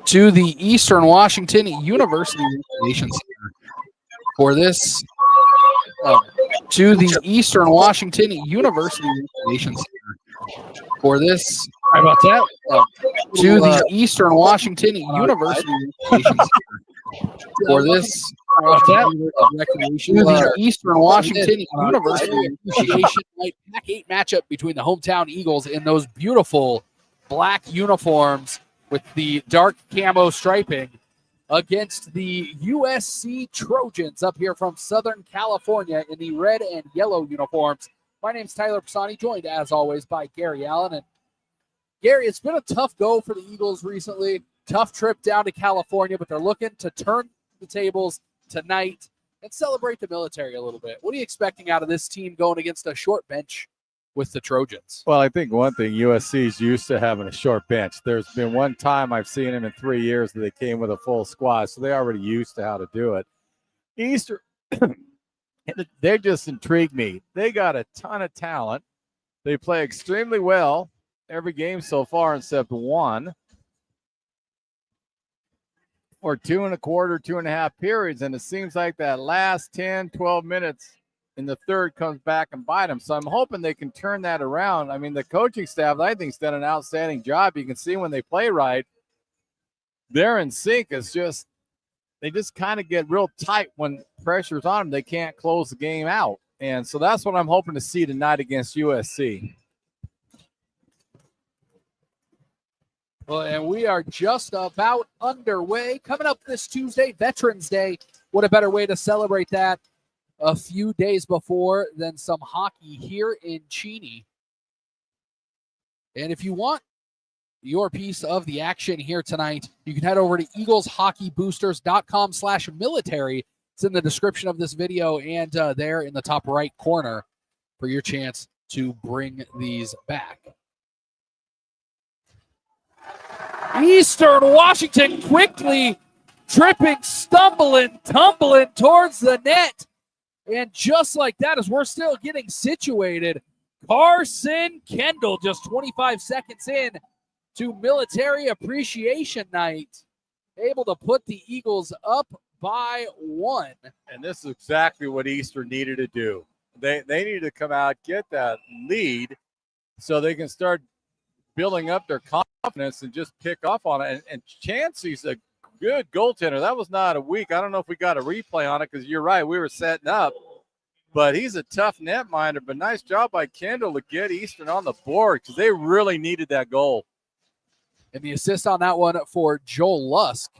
to the Eastern Washington University Recreation Center for this. To the Eastern Washington University Recreation Center for this. Sorry about that. To the Eastern Washington University Recreation Center for this. Recreation. To the Eastern Washington University Appreciation Night Pac-8 matchup between the hometown Eagles in those beautiful black uniforms with the dark camo striping against the USC Trojans up here from Southern California in the red and yellow uniforms. My name's Tyler Pisani, joined as always by Gary Allen. And Gary, it's been a tough go for the Eagles recently. Tough trip down to California, but they're looking to turn the tables tonight and celebrate the military a little bit. What are you expecting out of this team going against a short bench with the Trojans? Well, I think one thing, USC is used to having a short bench. There's been one time I've seen them in 3 years that they came with a full squad, so they're already used to how to do it. Eastern, they just intrigue me. They got a ton of talent. They play extremely well every game so far except one. Or 2 1/4, 2.5 periods, and it seems like that last 10, 12 minutes in the third comes back and bite them. So I'm hoping they can turn that around. I mean, the coaching staff, I think, has done an outstanding job. You can see when they play right, they're in sync. It's just they just kind of get real tight when pressure's on them. They can't close the game out. And so that's what I'm hoping to see tonight against USC. Well, and we are just about underway. Coming up this Tuesday, Veterans Day. What a better way to celebrate that a few days before than some hockey here in Cheney. And if you want your piece of the action here tonight, you can head over to eagleshockeyboosters.com/military. It's in the description of this video and there in the top right corner for your chance to bring these back. Eastern Washington quickly tripping, stumbling, tumbling towards the net. And just like that, as we're still getting situated, Carson Kendall just 25 seconds in to Military Appreciation Night, able to put the Eagles up by 1. And this is exactly what Eastern needed to do. They needed to come out, get that lead so they can start building up their confidence and just pick off on it. And Chancey's a good goaltender. That was not a weak. I don't know if we got a replay on it because you're right. We were setting up. But he's a tough netminder. But nice job by Kendall to get Eastern on the board because they really needed that goal. And the assist on that one for Joel Lusk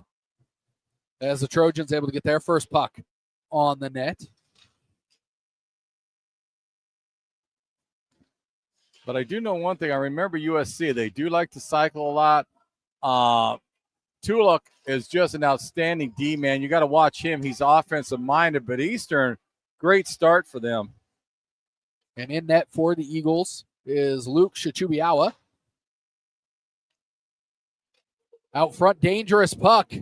as the Trojans able to get their first puck on the net. But I do know one thing. I remember USC. They do like to cycle a lot. Tuluk is just an outstanding D-man. You got to watch him. He's offensive-minded. But Eastern, great start for them. And in net for the Eagles is Luke Shachubiawa. Out front, dangerous puck.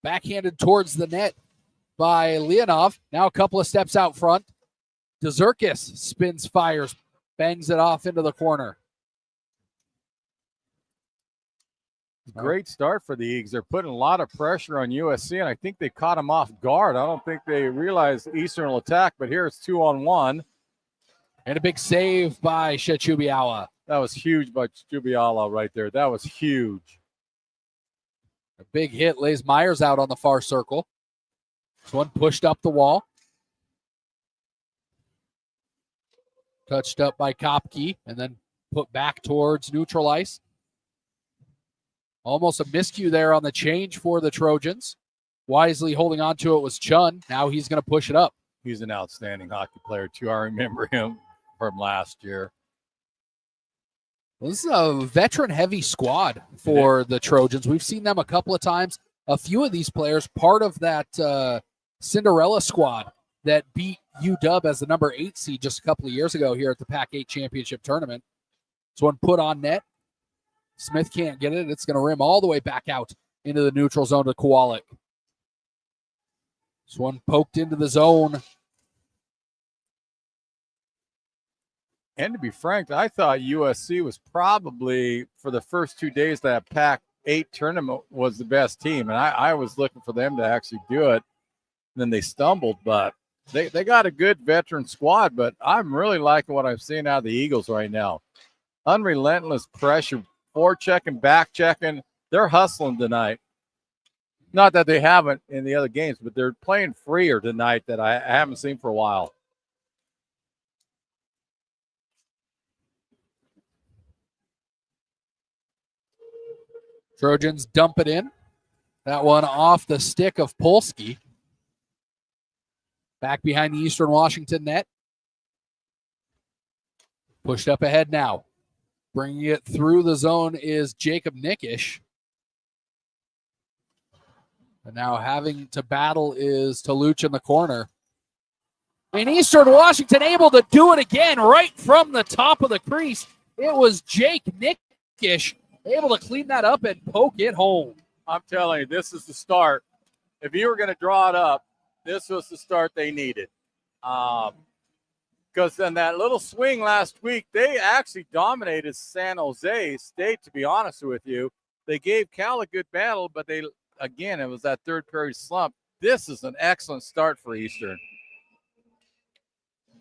Backhanded towards the net by Leonov. Now a couple of steps out front. Dezerkis spins, fires, bangs it off into the corner. Great start for the Eagles. They're putting a lot of pressure on USC, and I think they caught them off guard. I don't think they realized Eastern will attack, but here it's 2-on-1. And a big save by Shachubiawa. That was huge by Shachubiawa right there. That was huge. A big hit lays Myers out on the far circle. This one pushed up the wall. Touched up by Kopke and then put back towards neutral ice. Almost a miscue there on the change for the Trojans. Wisely holding on to it was Chun. Now he's going to push it up. He's an outstanding hockey player, too. I remember him from last year. This is a veteran-heavy squad for the Trojans. We've seen them a couple of times. A few of these players, part of that Cinderella squad that beat UW as the number 8 seed just a couple of years ago here at the Pac-8 Championship Tournament. This one put on net. Smith can't get it. It's going to rim all the way back out into the neutral zone to Kowalik. This one poked into the zone. And to be frank, I thought USC was probably, for the first 2 days of that Pac-8 8 tournament was the best team, and I was looking for them to actually do it. Then they stumbled, but they got a good veteran squad. But I'm really liking what I'm seeing out of the Eagles right now. Unrelentless pressure, forechecking, back checking. They're hustling tonight. Not that they haven't in the other games, but they're playing freer tonight that I haven't seen for a while. Trojans dump it in. That one off the stick of Polsky. Back behind the Eastern Washington net. Pushed up ahead now. Bringing it through the zone is Jacob Nickish. And now having to battle is Taluch in the corner. And Eastern Washington able to do it again right from the top of the crease. It was Jake Nickish able to clean that up and poke it home. I'm telling you, this is the start. If you were going to draw it up, this was the start they needed. Because in that little swing last week, they actually dominated San Jose State, to be honest with you. They gave Cal a good battle, but it was that third period slump. This is an excellent start for Eastern.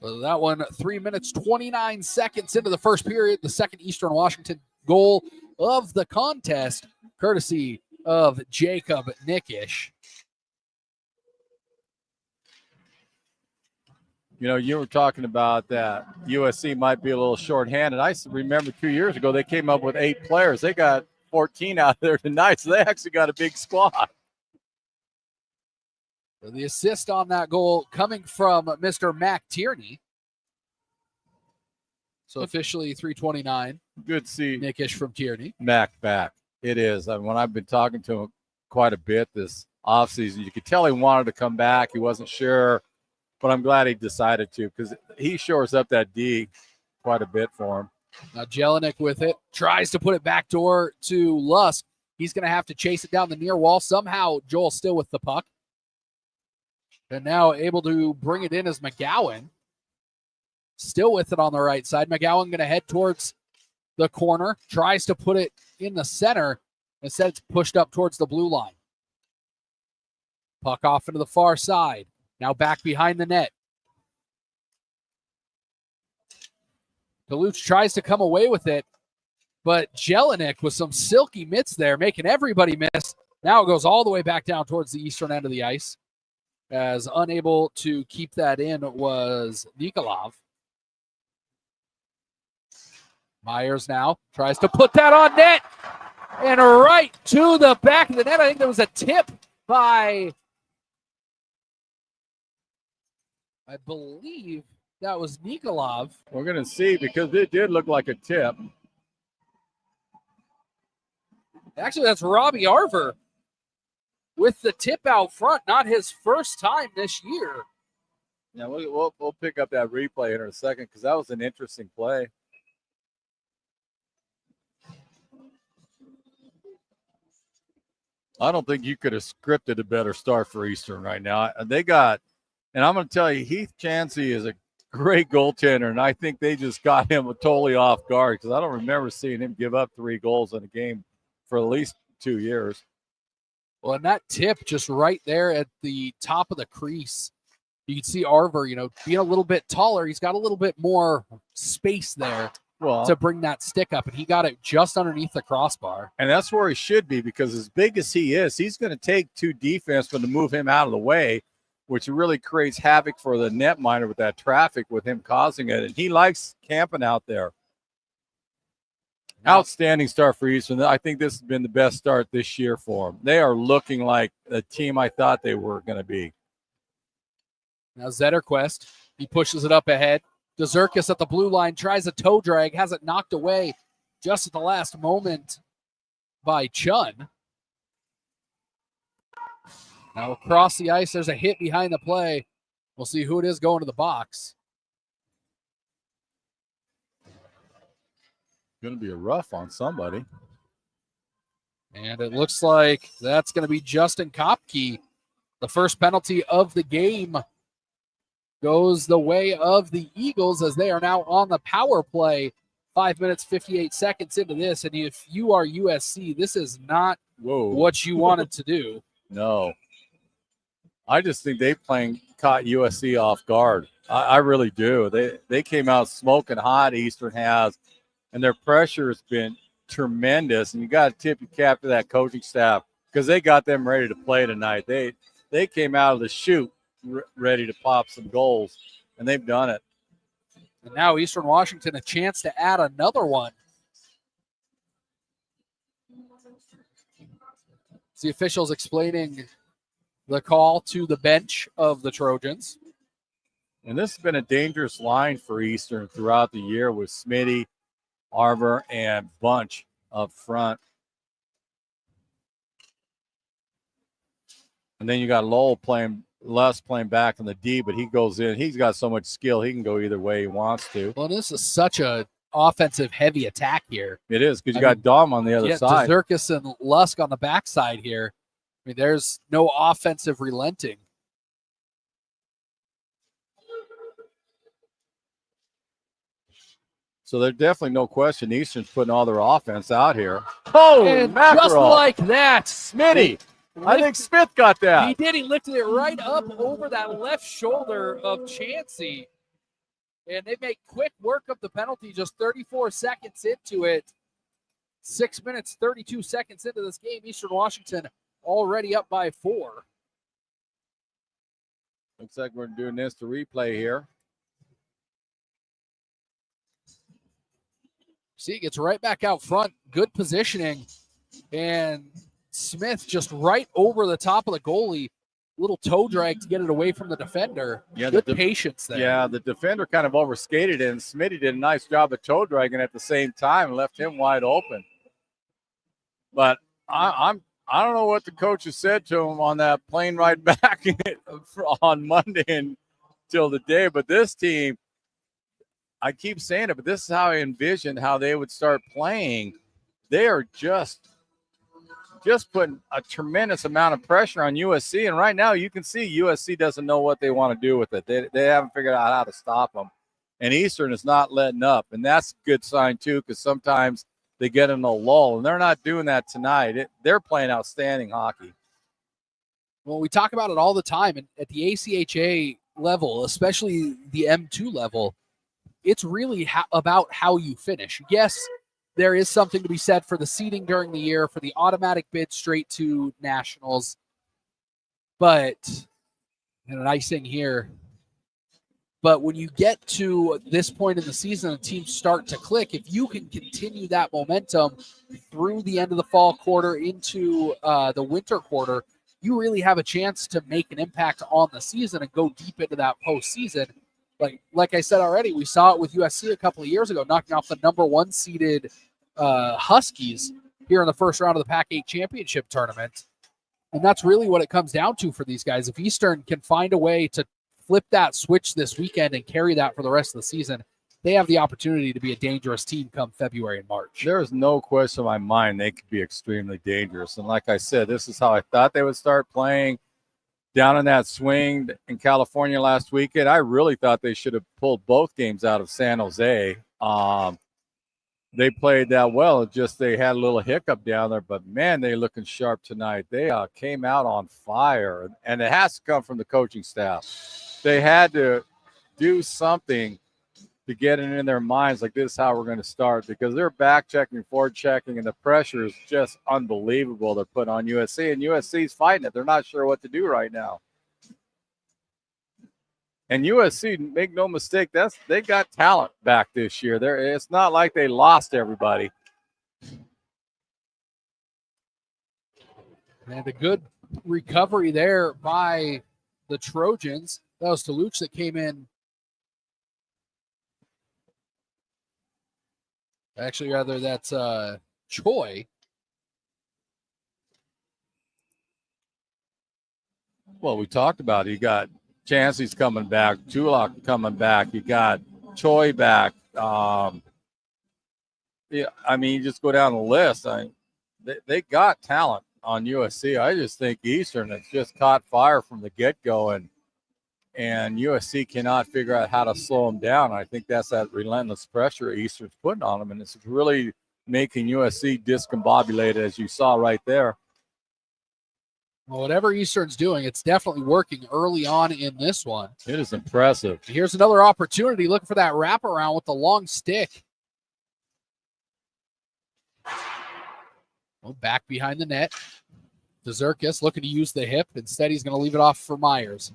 Well, that one, 3 minutes, 29 seconds into the first period, the second Eastern Washington goal of the contest, courtesy of Jacob Nickish. You know, you were talking about that USC might be a little shorthanded. I remember 2 years ago, they came up with 8 players. They got 14 out there tonight, so they actually got a big squad. The assist on that goal coming from Mr. Mac Tierney. So officially 329. Good to see Nickish from Tierney. Mac back. It is. I mean, when I've been talking to him quite a bit this offseason, you could tell he wanted to come back. He wasn't sure, but I'm glad he decided to because he shores up that D quite a bit for him. Now Jelinek with it. Tries to put it backdoor to Lusk. He's going to have to chase it down the near wall. Somehow Joel still with the puck. And now able to bring it in as McGowan. Still with it on the right side. McGowan going to head towards the corner. Tries to put it in the center. Instead, it's pushed up towards the blue line. Puck off into the far side. Now back behind the net. Duluth tries to come away with it. But Jelinek with some silky mitts there, making everybody miss. Now it goes all the way back down towards the eastern end of the ice. As unable to keep that in was Nikolov. Myers now tries to put that on net. And right to the back of the net. I think there was a tip by, I believe that was Nikolov. We're going to see because it did look like a tip. Actually, that's Robbie Arver with the tip out front. Not his first time this year. Yeah, we'll pick up that replay in a second because that was an interesting play. I don't think you could have scripted a better start for Eastern right now. They got, and I'm going to tell you, Heath Chansey is a great goaltender, and I think they just got him totally off guard because I don't remember seeing him give up 3 goals in a game for at least 2 years. Well, and that tip just right there at the top of the crease, you can see Arver, being a little bit taller. He's got a little bit more space there to bring that stick up, and he got it just underneath the crossbar. And that's where he should be because as big as he is, he's going to take 2 defensemen to move him out of the way, which really creates havoc for the netminder with that traffic with him causing it. And he likes camping out there. Outstanding start for Eastern. I think this has been the best start this year for them. They are looking like the team I thought they were going to be. Now Zetterquist, he pushes it up ahead. Dezerkis at the blue line tries a toe drag, has it knocked away just at the last moment by Chun. Now across the ice, there's a hit behind the play. We'll see who it is going to the box. Going to be a rough on somebody. And it looks like that's going to be Justin Kopke. The first penalty of the game goes the way of the Eagles as they are now on the power play 5 minutes, 58 seconds into this, and if you are USC, this is not what you wanted to do. No. I just think they caught USC off guard. I really do. They came out smoking hot, Eastern has, and their pressure has been tremendous. And you got to tip your cap to that coaching staff because they got them ready to play tonight. They came out of the chute ready to pop some goals, and they've done it. And now Eastern Washington a chance to add another one. It's the officials explaining the call to the bench of the Trojans. And this has been a dangerous line for Eastern throughout the year with Smitty, Arver, and Bunch up front. And then you got Lowell playing back in the D, but he goes in. He's got so much skill, he can go either way he wants to. Well, this is such a offensive heavy attack here. It is because you got Dom on the other side. Zerkis and Lusk on the backside here. I mean, there's no offensive relenting. So there's definitely no question Eastern's putting all their offense out here. Oh, and just like that, Smitty. I think Smith got that. He did. He lifted it right up over that left shoulder of Chansey. And they make quick work of the penalty just 34 seconds into it. 6 minutes, 32 seconds into this game. Eastern Washington already up by 4. Looks like we're doing this to replay here. See, it gets right back out front. Good positioning. And Smith just right over the top of the goalie. Little toe drag to get it away from the defender. Yeah, good patience there. Yeah, the defender kind of overskated it, and Smitty did a nice job of toe dragging at the same time and left him wide open. But I don't know what the coaches said to him on that plane ride back on Monday until the day. But this team, I keep saying it, but this is how I envisioned how they would start playing. They are just putting a tremendous amount of pressure on USC. And right now you can see USC doesn't know what they want to do with it. They haven't figured out how to stop them. And Eastern is not letting up. And that's a good sign, too, because sometimes they get in a lull. And they're not doing that tonight. They're playing outstanding hockey. Well, we talk about it all the time. And at the ACHA level, especially the M2 level, it's really about how you finish. Yes, there is something to be said for the seeding during the year, for the automatic bid straight to nationals. But, and an icing here, but when you get to this point in the season and teams start to click, if you can continue that momentum through the end of the fall quarter into the winter quarter, you really have a chance to make an impact on the season and go deep into that postseason. Like I said already, we saw it with USC a couple of years ago, knocking off the number 1 seeded Huskies here in the first round of the Pac-8 championship tournament. And that's really what it comes down to for these guys. If Eastern can find a way to flip that switch this weekend and carry that for the rest of the season, they have the opportunity to be a dangerous team come February and March. There is no question in my mind they could be extremely dangerous. And like I said, this is how I thought they would start playing. Down in that swing in California last weekend, I really thought they should have pulled both games out of San Jose. They played that well. It's just they had a little hiccup down there, but man, they're looking sharp tonight. They came out on fire, and it has to come from the coaching staff. They had to do something to get it in their minds like this is how we're going to start, because they're back checking, forward checking, and the pressure is just unbelievable they're putting on USC, and USC's fighting it. They're not sure what to do right now. And USC, make no mistake, they got talent back this year. It's not like they lost everybody. And a good recovery there by the Trojans. That was Toulouse that came in. Actually, rather, that's Choi. Well, we talked about it. You got Chansey's coming back, Tulak coming back. You got Choi back. Yeah, I mean, you just go down the list. They got talent on USC. I just think Eastern has just caught fire from the get-go, and And USC cannot figure out how to slow them down. I think that's that relentless pressure Eastern's putting on them, and it's really making USC discombobulated, as you saw right there. Well, whatever Eastern's doing, it's definitely working early on in this one. It is impressive. Here's another opportunity, looking for that wraparound with the long stick. Well, back behind the net. DeZerkis looking to use the hip. Instead, he's going to leave it off for Myers.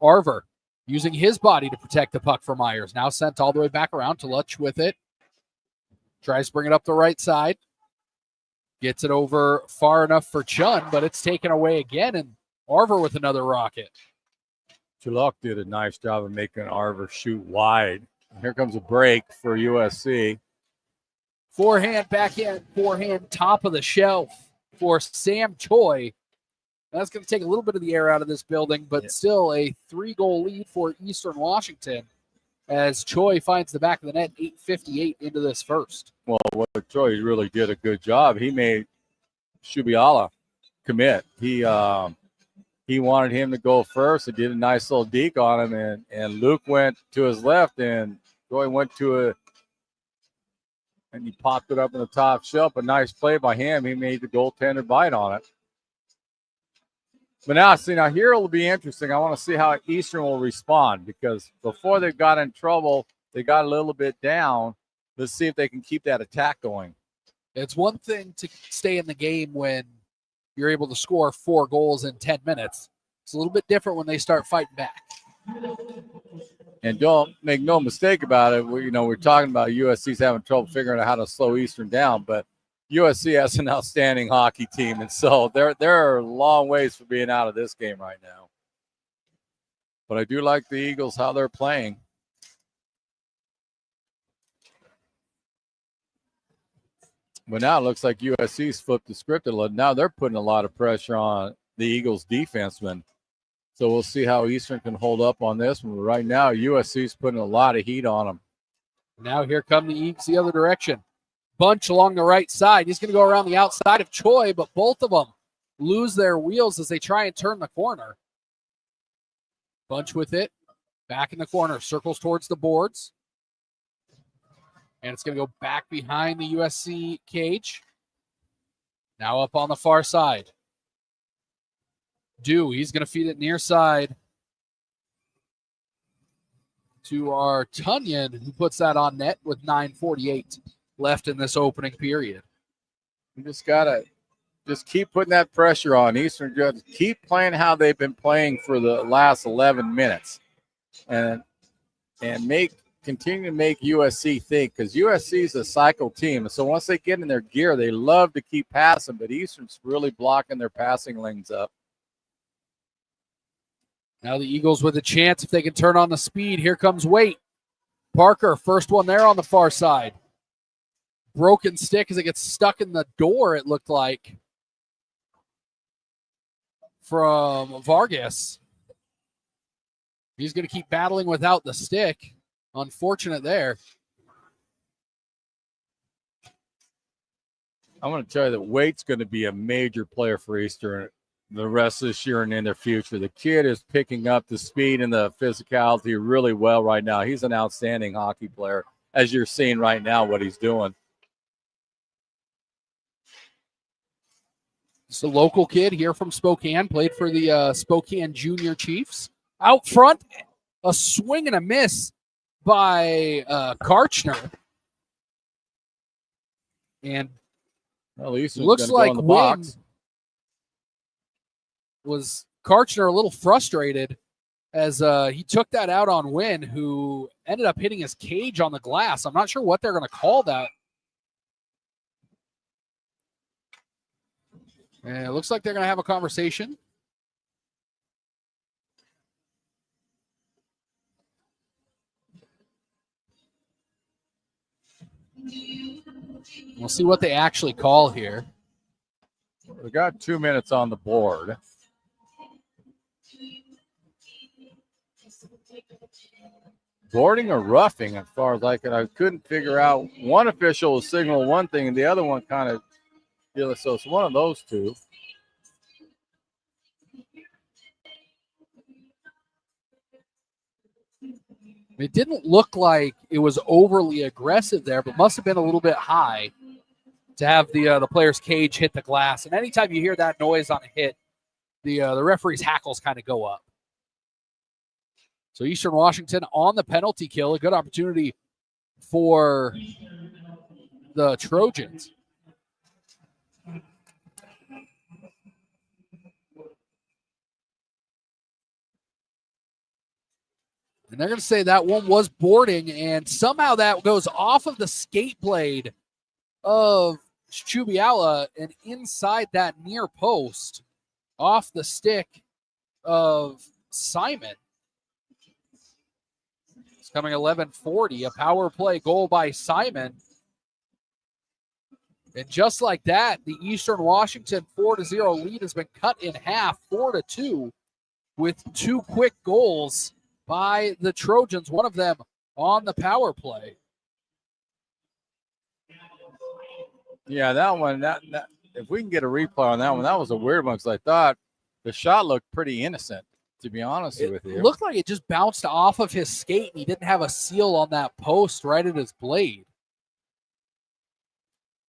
Arver using his body to protect the puck for Myers. Now sent all the way back around to Lutch with it. Tries to bring it up the right side. Gets it over far enough for Chun, but it's taken away again, and Arver with another rocket. Chuluk did a nice job of making Arver shoot wide. Here comes a break for USC. Forehand, backhand, forehand, top of the shelf for Sam Choi. That's going to take a little bit of the air out of this building, but still a 3-goal lead for Eastern Washington as Choi finds the back of the net, 8:58 into this first. Well, what Choi really did a good job. He made Shubiala commit. He wanted him to go first. He did a nice little deke on him, and Luke went to his left, and Choi went to and he popped it up in the top shelf. A nice play by him. He made the goaltender bite on it. But now here it'll be interesting. I want to see how Eastern will respond, because before they got in trouble, they got a little bit down. Let's see if they can keep that attack going. It's one thing to stay in the game when you're able to score 4 goals in 10 minutes. It's a little bit different when they start fighting back. And don't make no mistake about it. We're talking about USC's having trouble figuring out how to slow Eastern down, but USC has an outstanding hockey team, and so they're a long ways from being out of this game right now. But I do like the Eagles, how they're playing. But now it looks like USC's flipped the script a little. Now they're putting a lot of pressure on the Eagles defensemen. So we'll see how Eastern can hold up on this one. But right now, USC's putting a lot of heat on them. Now here come the Eagles the other direction. Bunch along the right side. He's going to go around the outside of Choi, but both of them lose their wheels as they try and turn the corner. Bunch with it. Back in the corner. Circles towards the boards. And it's going to go back behind the USC cage. Now up on the far side. He's going to feed it near side to our Tunyon, who puts that on net with 9:48 left in this opening period. You just got to keep putting that pressure on Eastern. Just keep playing how they've been playing for the last 11 minutes and continue to make USC think, because USC is a cycle team. And so once they get in their gear, they love to keep passing, but Eastern's really blocking their passing lanes up. Now the Eagles with a chance if they can turn on the speed. Here comes Waite. Parker, first one there on the far side. Broken stick as it gets stuck in the door, it looked like, from Vargas. He's going to keep battling without the stick. Unfortunate there. I'm going to tell you that Waite's going to be a major player for Eastern the rest of this year and in their future. The kid is picking up the speed and the physicality really well right now. He's an outstanding hockey player, as you're seeing right now what he's doing. It's a local kid here from Spokane, played for the Spokane Junior Chiefs. Out front, a swing and a miss by Karchner. And looks like Wynn was Karchner a little frustrated as he took that out on Wynn, who ended up hitting his cage on the glass. I'm not sure what they're going to call that. And it looks like they're going to have a conversation. We'll see what they actually call here. We got 2 minutes on the board. Boarding or roughing, as far as I couldn't figure out. One official was signaling one thing, and the other one kind of, so it's one of those two. It didn't look like it was overly aggressive there, but must have been a little bit high to have the player's cage hit the glass. And anytime you hear that noise on a hit, the referee's hackles kind of go up. So Eastern Washington on the penalty kill, a good opportunity for the Trojans. And they're going to say that one was boarding, and somehow that goes off of the skate blade of Chubiala and inside that near post off the stick of Simon. It's coming 11:40, a power play goal by Simon. And just like that, the Eastern Washington 4-0 lead has been cut in half, 4-2, with 2 quick goals by the Trojans, one of them on the power play. Yeah, that one, that if we can get a replay on that one, that was a weird one because I thought the shot looked pretty innocent, to be honest with you. It looked like it just bounced off of his skate and he didn't have a seal on that post right at his blade.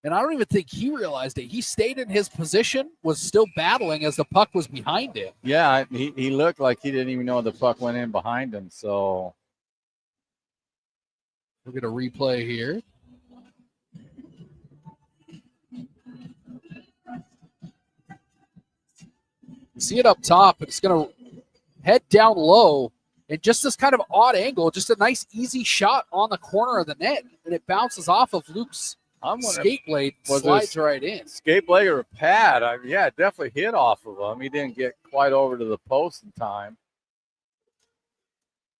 And I don't even think he realized it. He stayed in his position, was still battling as the puck was behind him. Yeah, he looked like he didn't even know the puck went in behind him. So we'll get a replay here. You see it up top. It's going to head down low. And just this kind of odd angle, just a nice, easy shot on the corner of the net. And it bounces off of Luke's skate blade, slides right in. Skate blade or a pad? Yeah, it definitely hit off of him. He didn't get quite over to the post in time.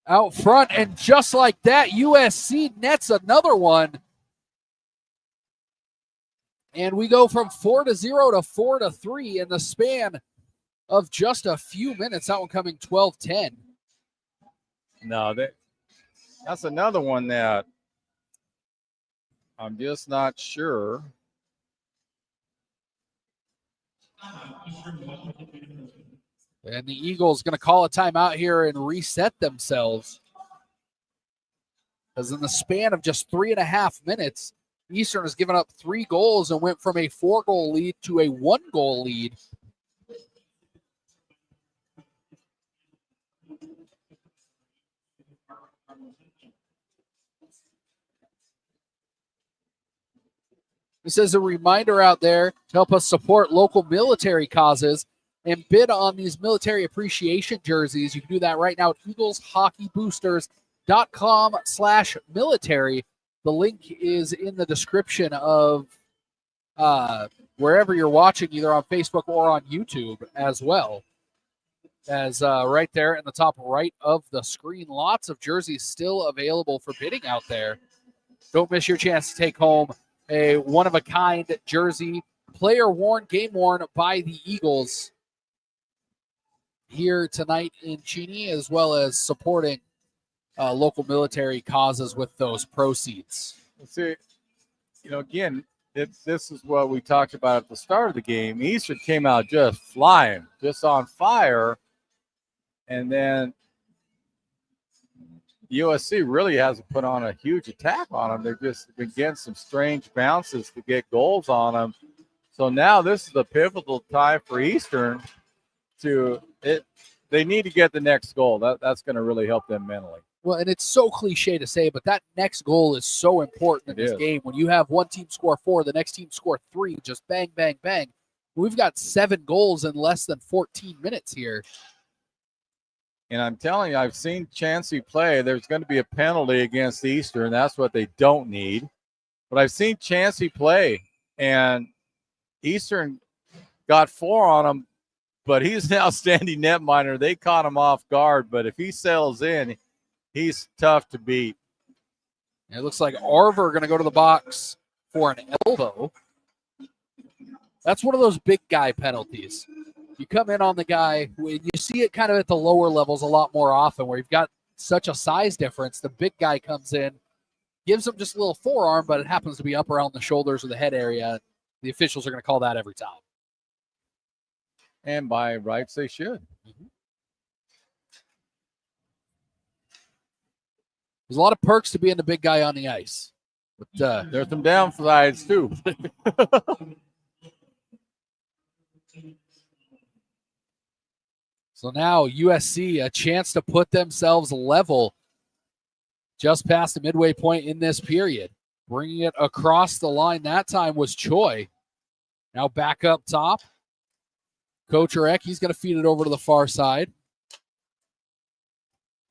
Out front, and just like that, USC nets another one. And we go from 4-0 to 4-3 in the span of just a few minutes. That one coming 12-10. No, that's another one that I'm just not sure. And the Eagles going to call a timeout here and reset themselves. Because in the span of just 3.5 minutes, Eastern has given up 3 goals and went from a 4-goal lead to a 1-goal lead. This is a reminder out there to help us support local military causes and bid on these military appreciation jerseys. You can do that right now at eagleshockeyboosters.com/military. The link is in the description of wherever you're watching, either on Facebook or on YouTube as well. As right there in the top right of the screen, lots of jerseys still available for bidding out there. Don't miss your chance to take home a one-of-a-kind jersey, player-worn, game-worn by the Eagles here tonight in Cheney, as well as supporting local military causes with those proceeds. Let's see, again, this is what we talked about at the start of the game. Eastern came out just flying, just on fire, and then USC really hasn't put on a huge attack on them. They've just been getting some strange bounces to get goals on them. So now this is a pivotal time for Eastern they need to get the next goal. That's going to really help them mentally. Well, and it's so cliche to say, but that next goal is so important in this game. When you have one team score 4, the next team score 3, just bang, bang, bang. We've got 7 goals in less than 14 minutes here. And I'm telling you, I've seen Chansey play. There's going to be a penalty against Eastern. That's what they don't need. But I've seen Chansey play, and Eastern got 4 on him, but he's now standing netminder. They caught him off guard, but if he settles in, he's tough to beat. It looks like Arver going to go to the box for an elbow. That's one of those big guy penalties. You come in on the guy, you see it kind of at the lower levels a lot more often where you've got such a size difference. The big guy comes in, gives him just a little forearm, but it happens to be up around the shoulders or the head area. The officials are going to call that every time. And by rights, they should. There's a lot of perks to being the big guy on the ice. But there's some downsides too. So now USC, a chance to put themselves level just past the midway point in this period. Bringing it across the line that time was Choi. Now back up top. Kocherek, he's going to feed it over to the far side.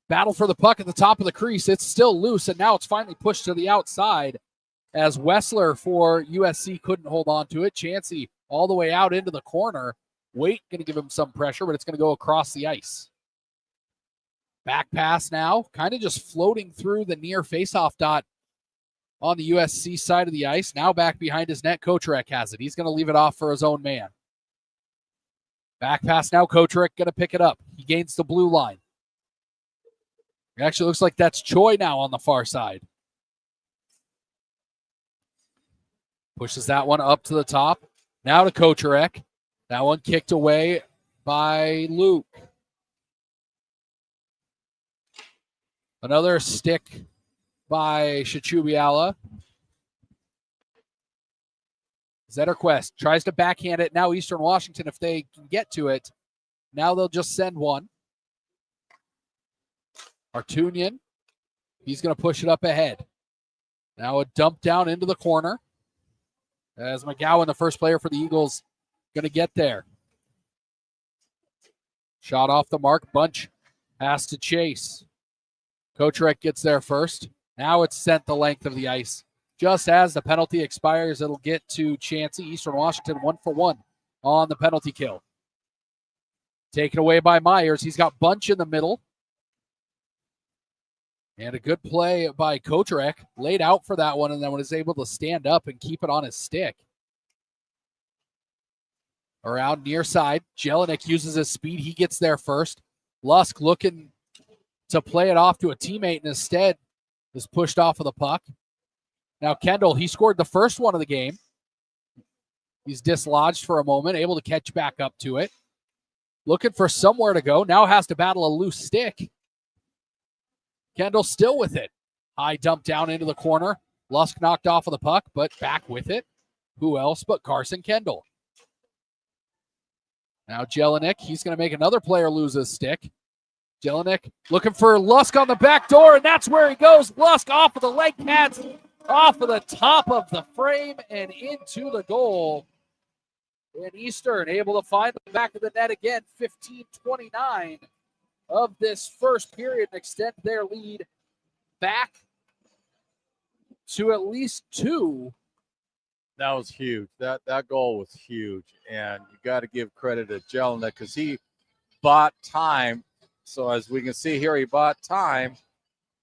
Battle for the puck at the top of the crease. It's still loose, and now it's finally pushed to the outside as Wessler for USC couldn't hold on to it. Chansey all the way out into the corner. Waite going to give him some pressure, but it's going to go across the ice. Back pass now, kind of just floating through the near faceoff dot on the USC side of the ice. Now back behind his net, Kocherek has it. He's going to leave it off for his own man. Back pass now, Kocherek going to pick it up. He gains the blue line. It actually looks like that's Choi now on the far side. Pushes that one up to the top. Now to Kocherek. That one kicked away by Luke. Another stick by Shachubiala. Zetterquest tries to backhand it. Now Eastern Washington, if they can get to it, now they'll just send one. Artunian, he's going to push it up ahead. Now a dump down into the corner. As McGowan, the first player for the Eagles, going to get there. Shot off the mark. Bunch has to chase. Kocherek gets there first. Now it's sent the length of the ice. Just as the penalty expires, it'll get to Chansey. Eastern Washington 1-for-1 on the penalty kill. Taken away by Myers. He's got Bunch in the middle. And a good play by Kocherek. Laid out for that one and then was able to stand up and keep it on his stick. Around near side. Jelinek uses his speed. He gets there first. Lusk looking to play it off to a teammate and instead is pushed off of the puck. Now Kendall, he scored the first one of the game. He's dislodged for a moment, able to catch back up to it. Looking for somewhere to go. Now has to battle a loose stick. Kendall still with it. High dump down into the corner. Lusk knocked off of the puck, but back with it. Who else but Carson Kendall? Now Jelinek, he's going to make another player lose his stick. Jelinek looking for Lusk on the back door, and that's where he goes. Lusk off of the leg pads, off of the top of the frame, and into the goal. And Eastern able to find the back of the net again, 15-29 of this first period, and extend their lead back to at least 2. That was huge. That goal was huge. And you got to give credit to Jelinek because he bought time. So as we can see here, he bought time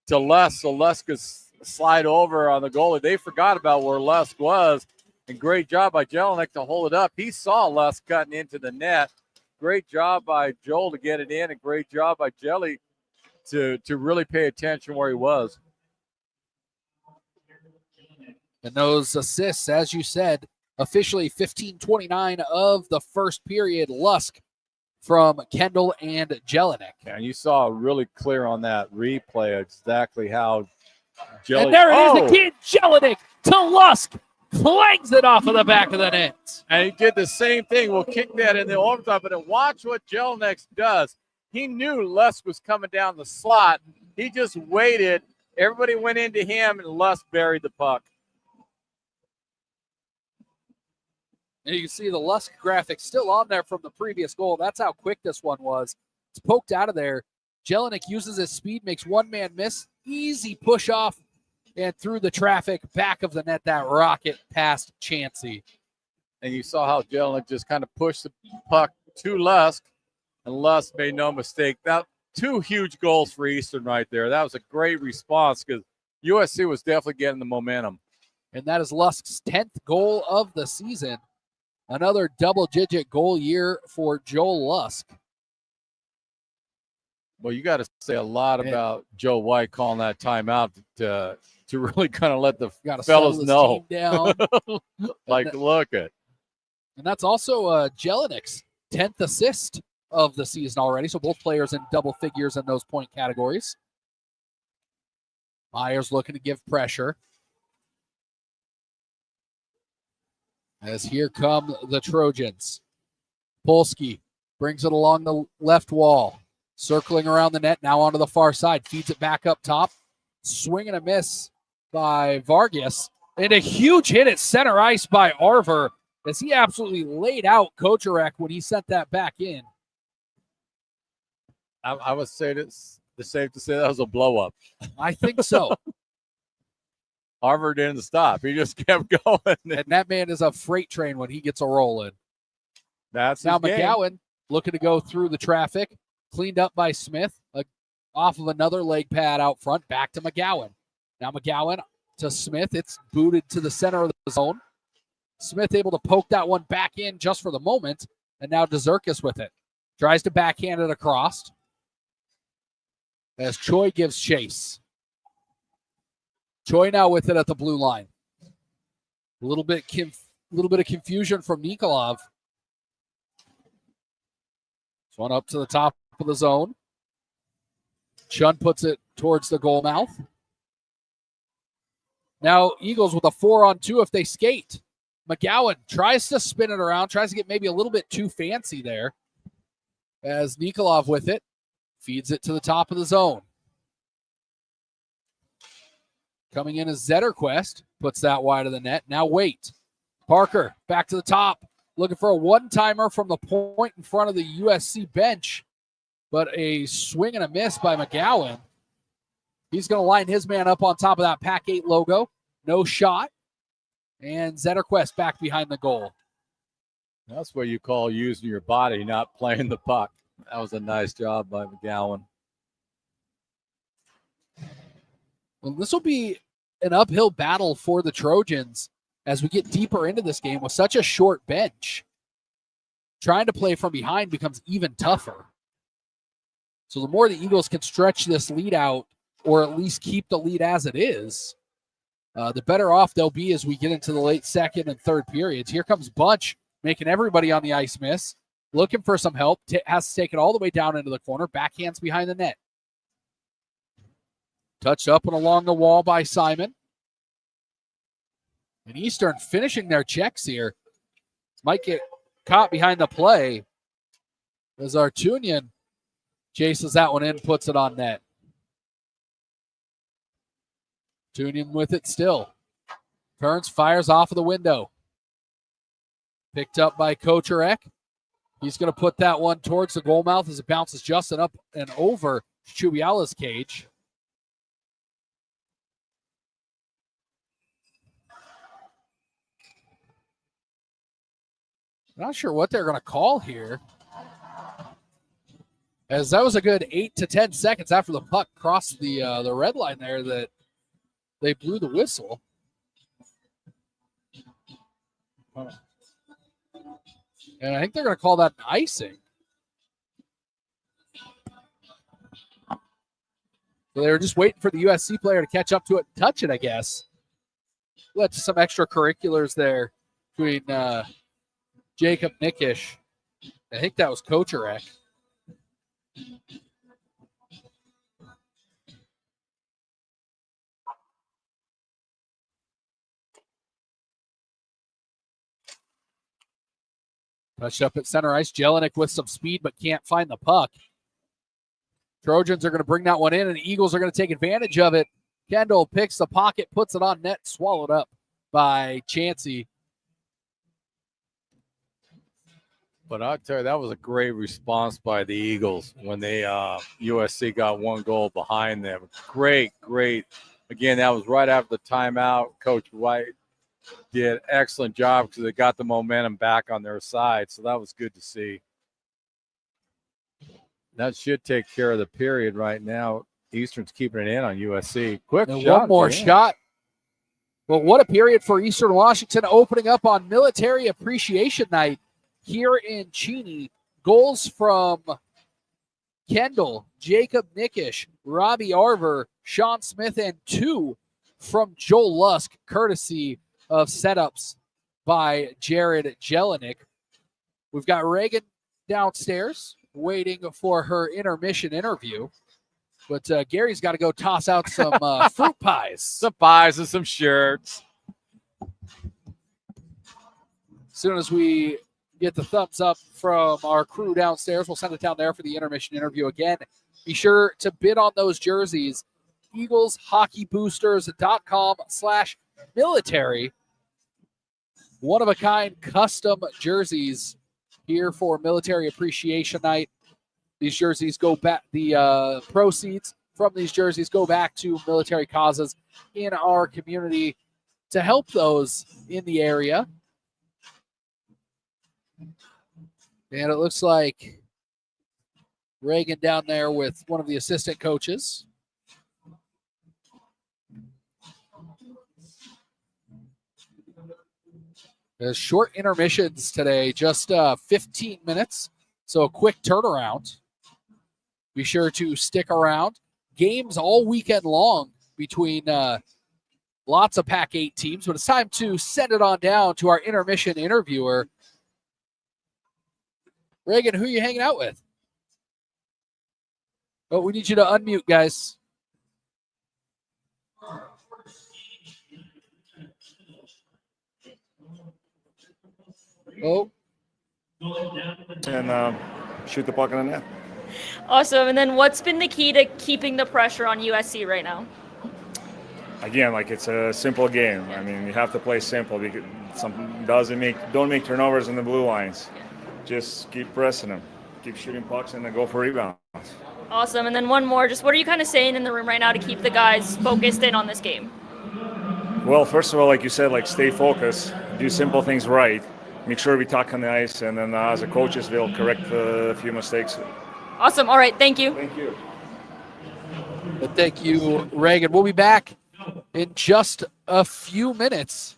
to Lusk. So Lusk could slide over on the goalie. They forgot about where Lusk was. And great job by Jelinek to hold it up. He saw Lusk cutting into the net. Great job by Joel to get it in. And great job by Jelly to really pay attention where he was. And those assists, as you said, officially 15-29 of the first period. Lusk from Kendall and Jelinek. And you saw really clear on that replay exactly how Jelly. And there it is again. Jelinek to Lusk. Flangs it off of the back of the net. And he did the same thing. We'll kick that in the overtime. But then watch what Jelinek does. He knew Lusk was coming down the slot. He just waited. Everybody went into him, and Lusk buried the puck. And you can see the Lusk graphic still on there from the previous goal. That's how quick this one was. It's poked out of there. Jelinek uses his speed, makes one man miss. Easy push off and through the traffic, back of the net, that rocket past Chansey. And you saw how Jelinek just kind of pushed the puck to Lusk, and Lusk made no mistake. That 2 huge goals for Eastern right there. That was a great response because USC was definitely getting the momentum. And that is Lusk's 10th goal of the season. Another double-digit goal year for Joel Lusk. Well, you got to say a lot about Joe White calling that timeout to really kind of let the fellas know. Look at. And that's also Jelinek's 10th assist of the season already. So both players in double figures in those point categories. Myers looking to give pressure. As here come the Trojans. Polsky brings it along the left wall. Circling around the net, now onto the far side. Feeds it back up top. Swing and a miss by Vargas. And a huge hit at center ice by Arver as he absolutely laid out Kocherek when he sent that back in. I would say it's safe to say that was a blow up. I think so. Harvard didn't stop. He just kept going. And that man is a freight train when he gets a roll in. That's now his McGowan game. looking to go through the traffic. Cleaned up by Smith. Off of another leg pad out front. Back to McGowan. Now McGowan to Smith. It's booted to the center of the zone. Smith able to poke that one back in just for the moment. And now DeZerkis with it. Tries to backhand it across. As Choi gives chase. Choi now with it at the blue line. A little bit of confusion from Nikolov. This one up to the top of the zone. Chun puts it towards the goal mouth. Now Eagles with a 4-on-2 if they skate. McGowan tries to spin it around, tries to get maybe a little bit too fancy there. As Nikolov with it, feeds it to the top of the zone. Coming in as Zetterquest, puts that wide of the net. Now wait. Parker back to the top, looking for a one-timer from the point in front of the USC bench, but a swing and a miss by McGowan. He's going to line his man up on top of that Pac 8 logo. No shot. And Zetterquest back behind the goal. That's what you call using your body, not playing the puck. That was a nice job by McGowan. Well, this will be an uphill battle for the Trojans as we get deeper into this game with such a short bench. Trying to play from behind becomes even tougher. So the more the Eagles can stretch this lead out, or at least keep the lead as it is, the better off they'll be as we get into the late second and third periods. Here comes Bunch, making everybody on the ice miss. Looking for some help. Has to take it all the way down into the corner. Backhands behind the net. Touched up and along the wall by Simon. And Eastern finishing their checks here. Might get caught behind the play as Artunian chases that one in, puts it on net. Artunian with it still. Turns, fires off of the window. Picked up by Kocherek. He's going to put that one towards the goal mouth as it bounces just up and over Chubiala's cage. Not sure what they're going to call here, as that was a good 8 to 10 seconds after the puck crossed the red line there that they blew the whistle. And I think they're going to call that an icing. So they were just waiting for the USC player to catch up to it and touch it, I guess. Led to some extracurriculars there between Jacob Nickish. I think that was Kocherek. Touched up at center ice. Jelinek with some speed, but can't find the puck. Trojans are going to bring that one in, and the Eagles are going to take advantage of it. Kendall picks the pocket, puts it on net, swallowed up by Chansey. But I'll tell you, that was a great response by the Eagles when they USC got one goal behind them. Great. Again, that was right after the timeout. Coach White did an excellent job because they got the momentum back on their side. So that was good to see. That should take care of the period right now. Eastern's keeping it in on USC. Quick and shot. One more shot. Well, what a period for Eastern Washington, opening up on Military Appreciation Night here in Cheney. Goals from Kendall, Jacob Nickish, Robbie Arver, Sean Smith, and 2 from Joel Lusk, courtesy of setups by Jared Jelinek. We've got Reagan downstairs waiting for her intermission interview. But Gary's got to go toss out some fruit pies. Some pies and some shirts. As soon as we get the thumbs up from our crew downstairs, we'll send it down there for the intermission interview again. Be sure to bid on those jerseys. EaglesHockeyBoosters.com/military. One-of-a-kind custom jerseys here for Military Appreciation Night. These jerseys go back, the proceeds from these jerseys go back to military causes in our community to help those in the area. And it looks like Reagan down there with one of the assistant coaches. There's short intermissions today, just 15 minutes. So a quick turnaround. Be sure to stick around. Games all weekend long between lots of Pac-8 teams, but it's time to send it on down to our intermission interviewer. Reagan, who are you hanging out with? Oh, we need you to unmute, guys. Oh. And shoot the puck in the net. Awesome. And then what's been the key to keeping the pressure on USC right now? Again, like it's a simple game. I mean, you have to play simple because don't make turnovers in the blue lines. Just keep pressing them, keep shooting pucks, and then go for rebounds. Awesome. And then one more, just what are you kind of saying in the room right now to keep the guys focused in on this game? Well, first of all, like you said, like stay focused, do simple things right, make sure we talk on the ice, and then as a coaches, we'll correct a few mistakes. Awesome. All right. Thank you. Thank you. But thank you, Reagan. We'll be back in just a few minutes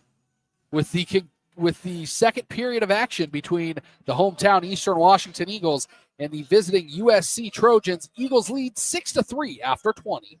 with the second period of action between the hometown Eastern Washington Eagles and the visiting USC Trojans. Eagles lead 6-3 after 20.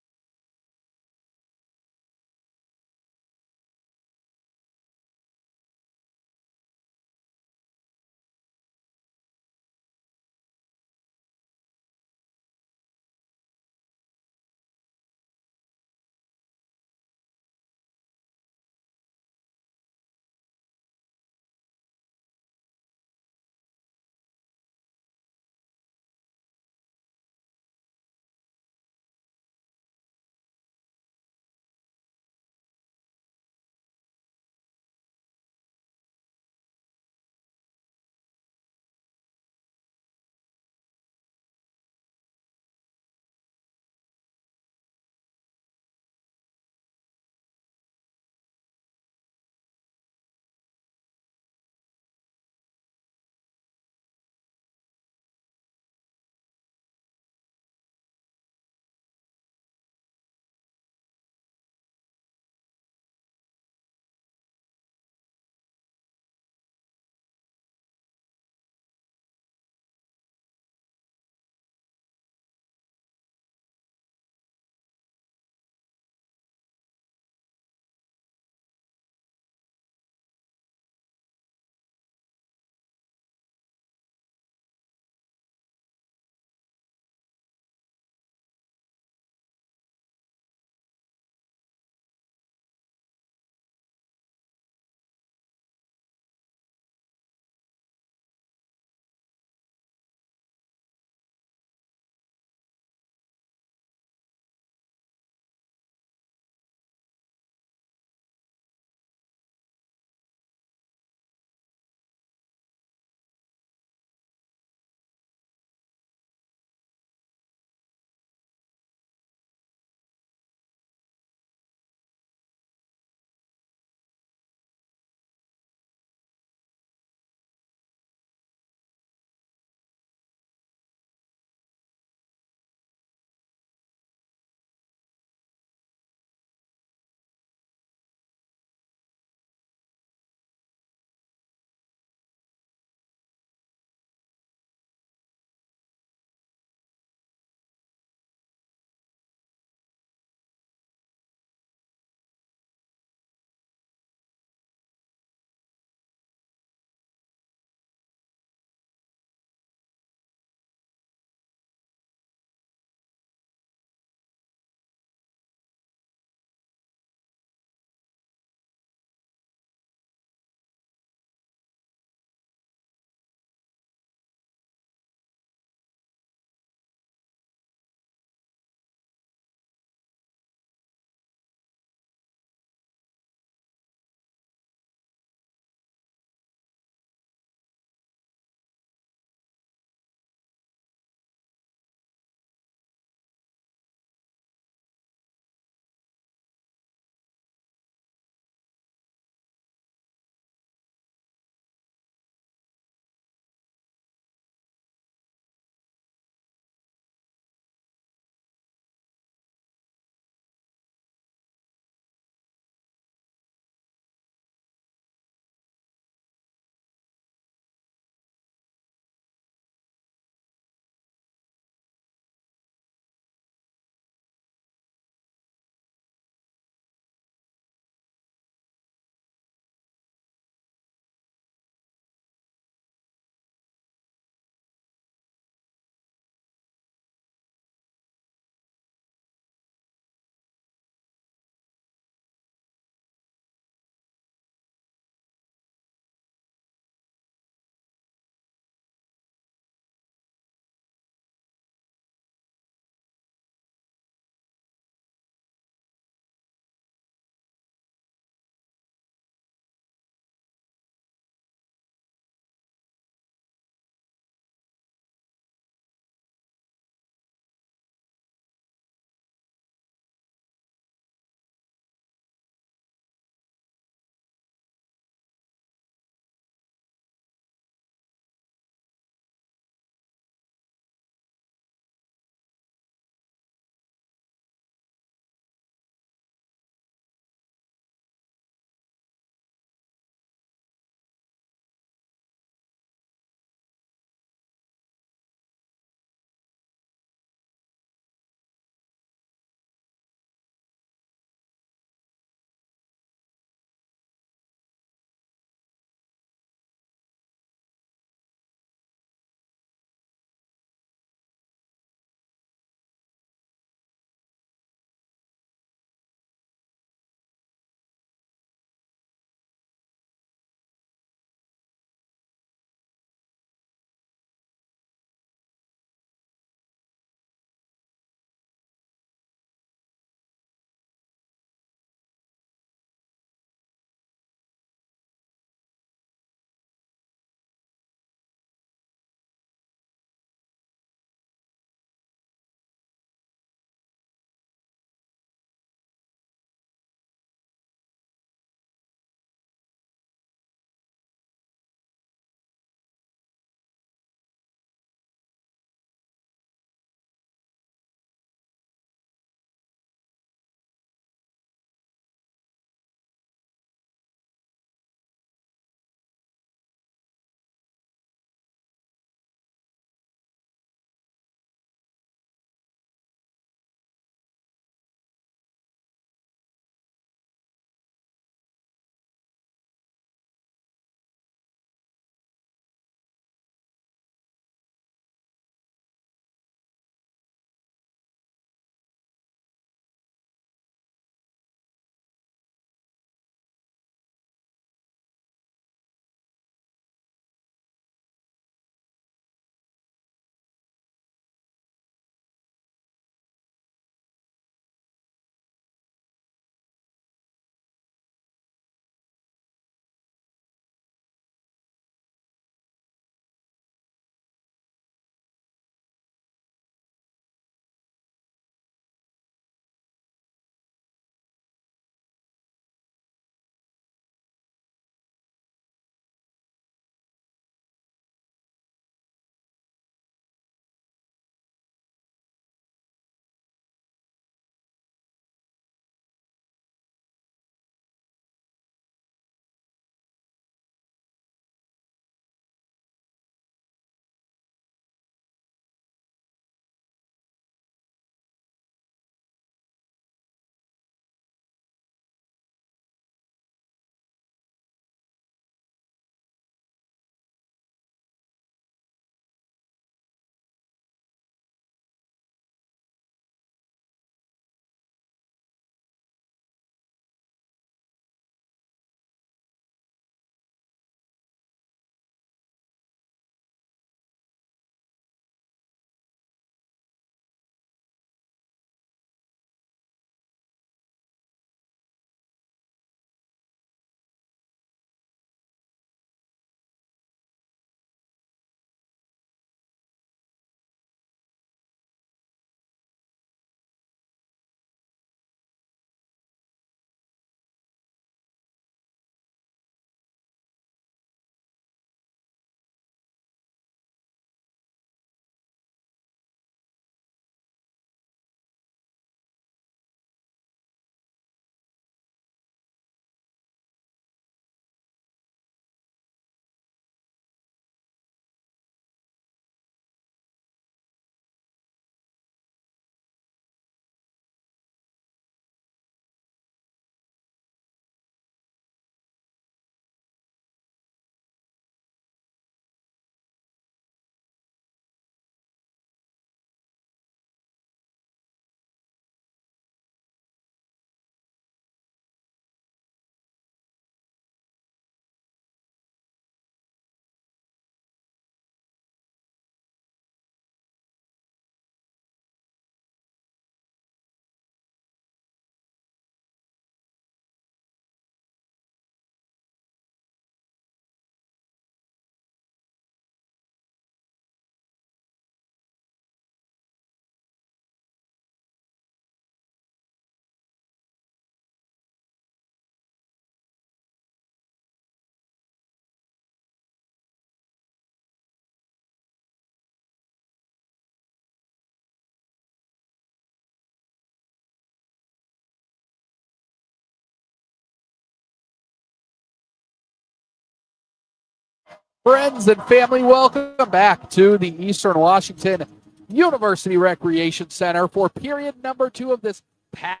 Friends and family, welcome back to the Eastern Washington University Recreation Center for period number 2 of this Pack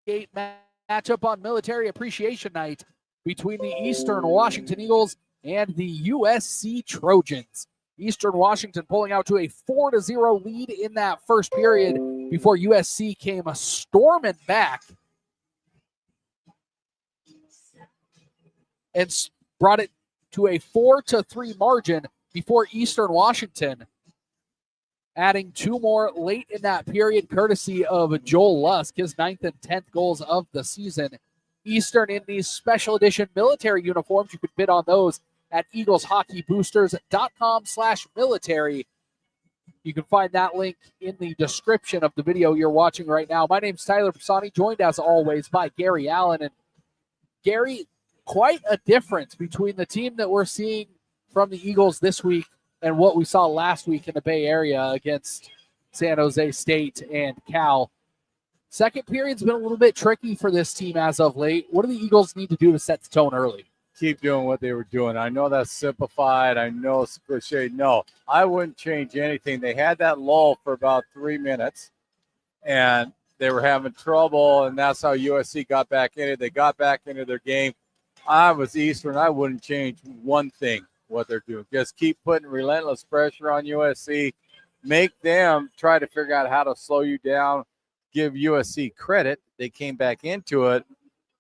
8 matchup on Military Appreciation Night between the Eastern Washington Eagles and the USC Trojans. Eastern Washington pulling out to a 4-0 lead in that first period before USC came storming back and brought it to a 4-3 margin before Eastern Washington adding 2 more late in that period, courtesy of Joel Lusk, his 9th and 10th goals of the season. Eastern in these special edition military uniforms. You can bid on those at eagleshockeyboosters.com/military. You can find that link in the description of the video you're watching right now. My name's Tyler Pisani, joined as always by Gary Allen. And Gary, quite a difference between the team that we're seeing from the Eagles this week and what we saw last week in the Bay Area against San Jose State and Cal. Second period's been a little bit tricky for this team as of late. What do the Eagles need to do to set the tone early? Keep doing what they were doing. I know that's simplified. I know it's cliche. No, I wouldn't change anything. They had that lull for about 3 minutes, and they were having trouble, and that's how USC got back in it. They got back into their game. I was Eastern. I wouldn't change one thing, what they're doing. Just keep putting relentless pressure on USC. Make them try to figure out how to slow you down. Give USC credit. They came back into it,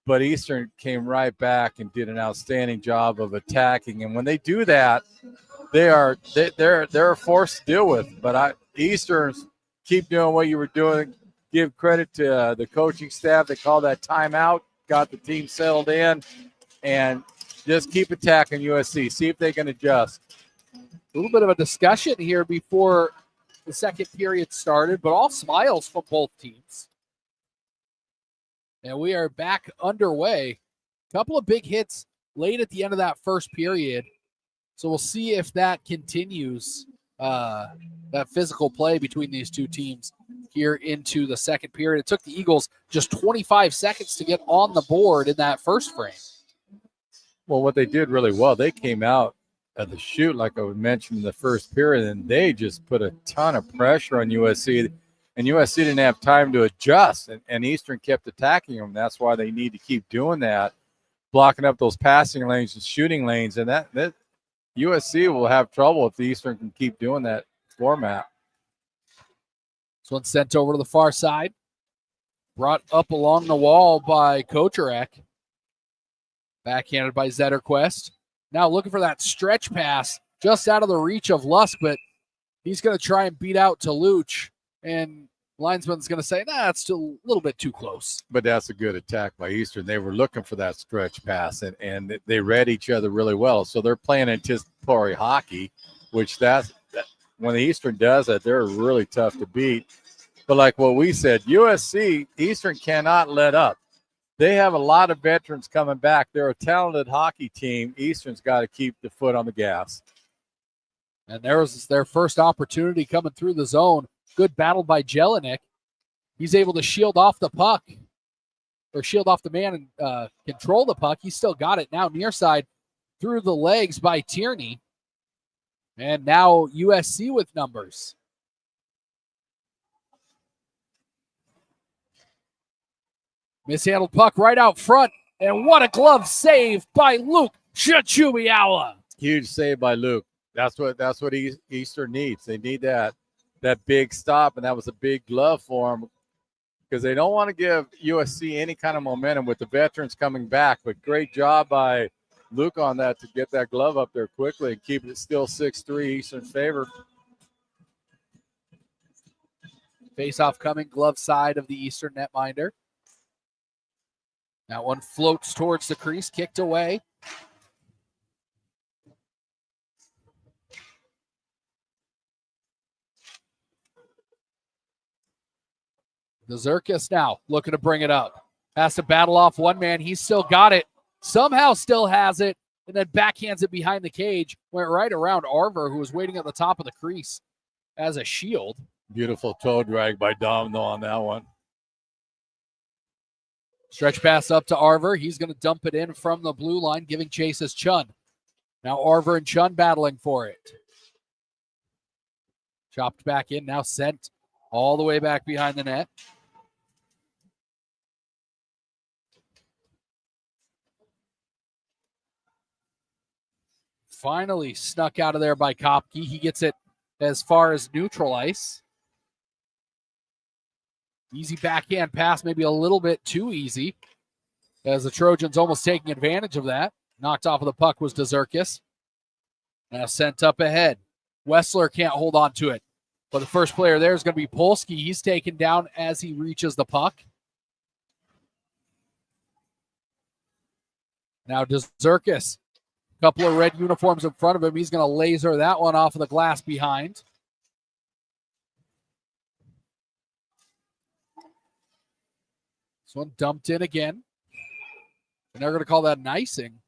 but Eastern came right back and did an outstanding job of attacking. And when they do that, they're a force to deal with. But Easterns, keep doing what you were doing. Give credit to the coaching staff. They called that timeout, got the team settled in, and just keep attacking USC. See if they can adjust. A little bit of a discussion here before the second period started, but all smiles from both teams. And we are back underway. A couple of big hits late at the end of that first period. So we'll see if that continues, that physical play between these two teams here into the second period. It took the Eagles just 25 seconds to get on the board in that first frame. Well, what they did really well, they came out at the shoot, like I mentioned in the first period, and they just put a ton of pressure on USC. And USC didn't have time to adjust, and Eastern kept attacking them. That's why they need to keep doing that, blocking up those passing lanes and shooting lanes. And that USC will have trouble if the Eastern can keep doing that format. This one's sent over to the far side, brought up along the wall by Kocherek. Backhanded by Zetterquest. Now looking for that stretch pass just out of the reach of Lusk, but he's going to try and beat out Toulouche. And linesman's going to say, nah, it's still a little bit too close. But that's a good attack by Eastern. They were looking for that stretch pass, and they read each other really well. So they're playing anticipatory hockey, which when the Eastern does that, they're really tough to beat. But like what we said, USC, Eastern cannot let up. They have a lot of veterans coming back. They're a talented hockey team. Eastern's got to keep the foot on the gas. And there was their first opportunity coming through the zone. Good battle by Jelinek. He's able to shield off the puck, or shield off the man and control the puck. He's still got it now near side through the legs by Tierney. And now USC with numbers. Mishandled puck right out front. And what a glove save by Luke Shachubiawa. Huge save by Luke. That's what Eastern needs. They need that big stop, and that was a big glove for him because they don't want to give USC any kind of momentum with the veterans coming back. But great job by Luke on that to get that glove up there quickly and keep it still 6-3 Eastern favor. Face-off coming, glove side of the Eastern netminder. That one floats towards the crease, kicked away. The Zerkis now looking to bring it up. Has to battle off one man. He's still got it. Somehow still has it. And then backhands it behind the cage. Went right around Arver, who was waiting at the top of the crease as a shield. Beautiful toe drag by Domino on that one. Stretch pass up to Arver. He's going to dump it in from the blue line, giving chase as Chun. Now Arver and Chun battling for it. Chopped back in, now sent all the way back behind the net. Finally snuck out of there by Kopke. He gets it as far as neutral ice. Easy backhand pass, maybe a little bit too easy, as the Trojans almost taking advantage of that. Knocked off of the puck was Dzurkis. Now sent up ahead. Wessler can't hold on to it. But the first player there is going to be Polsky. He's taken down as he reaches the puck. Now Dzurkis. Couple of red uniforms in front of him. He's going to laser that one off of the glass behind. This one dumped in again. And they're going to call that an icing.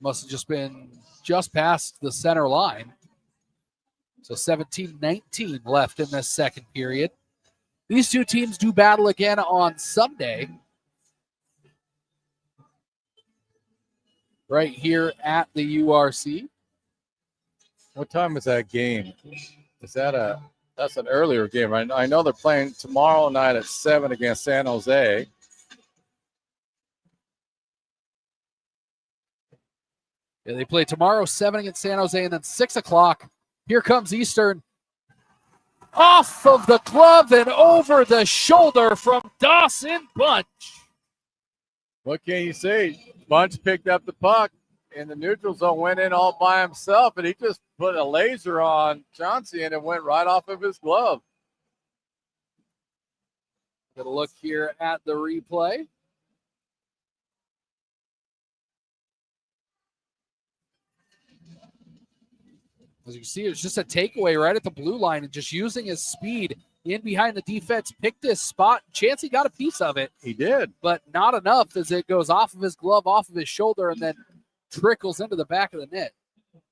Must have just been just past the center line. So 17-19 left in this second period. These two teams do battle again on Sunday. Right here at the URC. What time is that game? Is that that's an earlier game, right? I know they're playing tomorrow night at 7 against San Jose. Yeah, they play tomorrow, 7 against San Jose, and then 6 o'clock. Here comes Eastern. Off of the glove and over the shoulder from Dawson Bunch. What can you say? Bunch picked up the puck in the neutral zone, went in all by himself, and he just put a laser on Chauncey, and it went right off of his glove. Get a look here at the replay. As you can see, it was just a takeaway right at the blue line and just using his speed in behind the defense, picked his spot. Chancey got a piece of it. He did. But not enough as it goes off of his glove, off of his shoulder, and then trickles into the back of the net.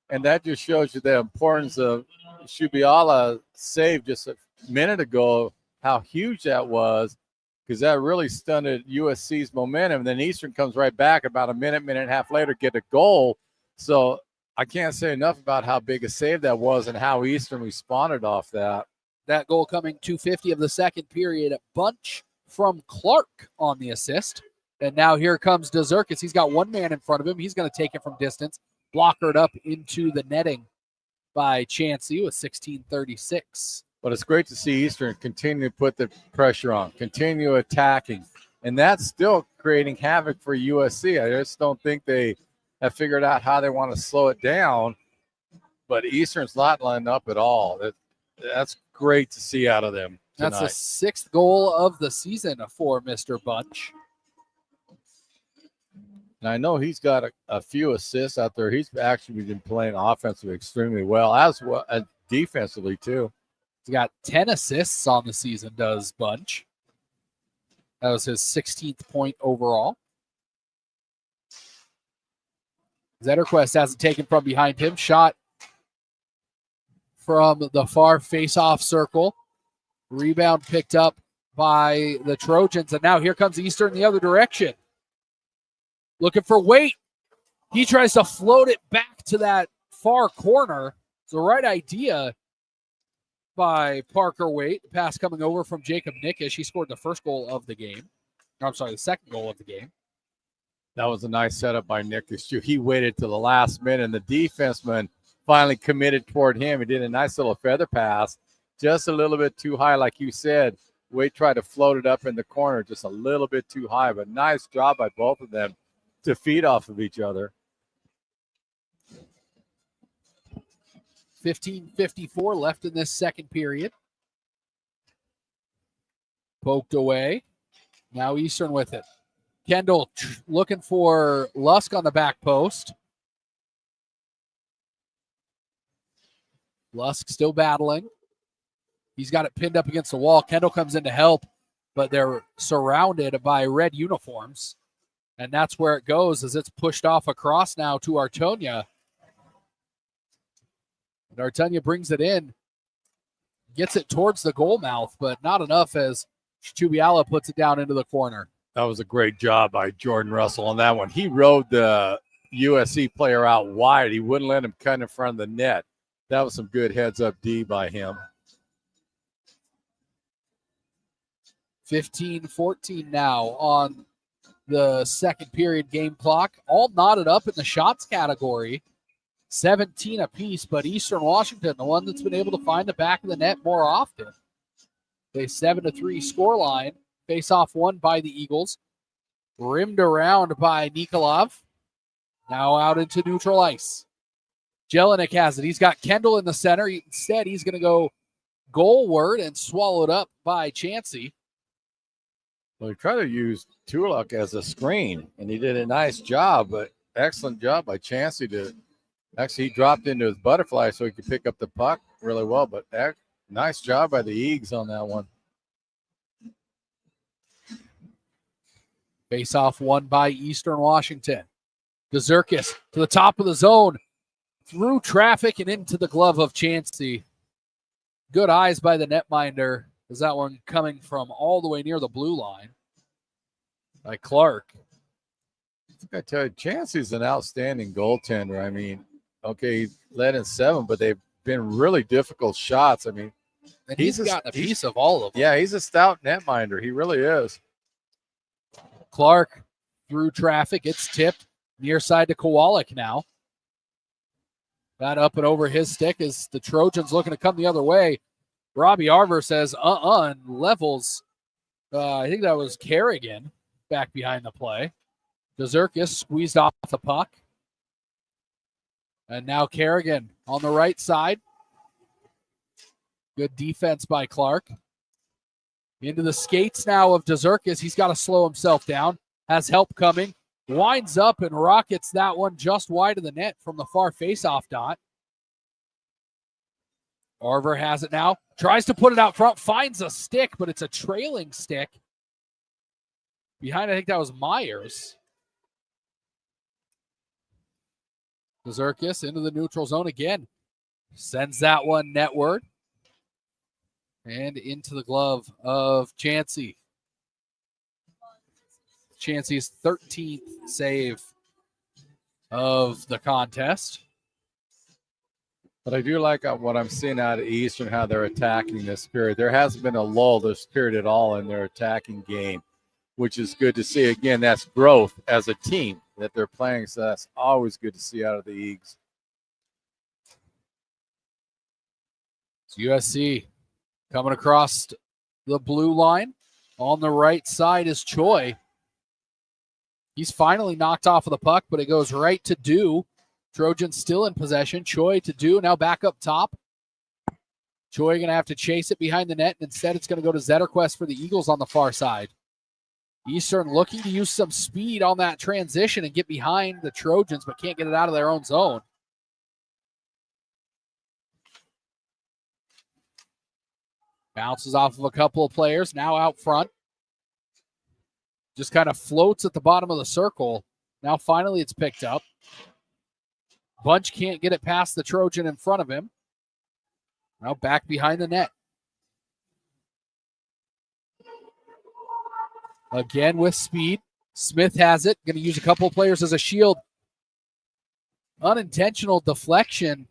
And that just shows you the importance of Shubiala's save just a minute ago, how huge that was, because that really stunted USC's momentum. And then Eastern comes right back about a minute and a half later, get a goal. So I can't say enough about how big a save that was and how Eastern responded off that. That goal coming 2:50 of the second period. Bunch from Clark on the assist. And now here comes Dzurkis. He's got one man in front of him. He's going to take it from distance. Blockered up into the netting by Chancey with 16:36. But it's great to see Eastern continue to put the pressure on, continue attacking. And that's still creating havoc for USC. I just don't think they have figured out how they want to slow it down. But Eastern's not lined up at all. That's great to see out of them tonight. That's the sixth goal of the season for Mr. Bunch. And I know he's got a few assists out there. He's actually been playing offensively extremely well, as well as defensively too. He's got 10 assists on the season, does Bunch. That was his 16th point overall. Zetterquist has it taken from behind him. Shot from the far face-off circle. Rebound picked up by the Trojans. And now here comes Eastern the other direction. Looking for Waite. He tries to float it back to that far corner. It's the right idea by Parker Waite. The pass coming over from Jacob Nickish. He scored the first goal of the game. I'm sorry, the second goal of the game. That was a nice setup by Nickish, too. He waited till the last minute, and the defenseman finally committed toward him. He did a nice little feather pass, just a little bit too high, like you said. Waite tried to float it up in the corner just a little bit too high, but nice job by both of them to feed off of each other. 15:54 left in this second period. Poked away. Now Eastern with it. Kendall looking for Lusk on the back post. Lusk still battling. He's got it pinned up against the wall. Kendall comes in to help, but they're surrounded by red uniforms. And that's where it goes as it's pushed off across now to Artonia. And Artonia brings it in. Gets it towards the goal mouth, but not enough as Chubiala puts it down into the corner. That was a great job by Jordan Russell on that one. He rode the USC player out wide. He wouldn't let him cut in front of the net. That was some good heads-up D by him. 15-14 now on the second period game clock. All knotted up in the shots category. 17 apiece, but Eastern Washington, the one that's been able to find the back of the net more often. A 7-3 scoreline. Face-off won by the Eagles. Rimmed around by Nikolov. Now out into neutral ice. Jelinek has it. He's got Kendall in the center. Instead, he's going to go goalward and swallowed up by Chansey. Well, he tried to use Tuluk as a screen, and he did a nice job, but excellent job by Chansey to actually he dropped into his butterfly so he could pick up the puck really well, but nice job by the Eags on that one. Face-off won by Eastern Washington. Gazurkis to the top of the zone, through traffic and into the glove of Chansey. Good eyes by the netminder. Is that one coming from all the way near the blue line by Clark. I tell you, Chansey's an outstanding goaltender. I mean, okay, he led in 7, but they've been really difficult shots. I mean, and he's gotten a piece of all of them. Yeah, he's a stout netminder. He really is. Clark through traffic. It's tipped near side to Kowalik now. That up and over his stick as the Trojans looking to come the other way. Robbie Arver says, and levels. I think that was Kerrigan back behind the play. Gazurkis squeezed off the puck. And now Kerrigan on the right side. Good defense by Clark. Into the skates now of Gazurkis. He's got to slow himself down. Has help coming. Winds up and rockets that one just wide of the net from the far faceoff dot. Arver has it now. Tries to put it out front. Finds a stick, but it's a trailing stick. Behind, I think that was Myers. Gazurkis into the neutral zone again. Sends that one netward. And into the glove of Chansey. Chansey's 13th save of the contest. But I do like what I'm seeing out of Eastern, how they're attacking this period. There hasn't been a lull this period at all in their attacking game, which is good to see. Again, that's growth as a team that they're playing, so that's always good to see out of the Eags. It's USC coming across the blue line. On the right side is Choi. He's finally knocked off of the puck, but it goes right to Do. Trojans still in possession. Choi to Do, now back up top. Choi going to have to chase it behind the net, and instead it's going to go to Zetterquist for the Eagles on the far side. Eastern looking to use some speed on that transition and get behind the Trojans, but can't get it out of their own zone. Bounces off of a couple of players, now out front. Just kind of floats at the bottom of the circle. Now finally it's picked up. Bunch can't get it past the Trojan in front of him. Now back behind the net. Again with speed. Smith has it. Going to use a couple of players as a shield. Unintentional deflection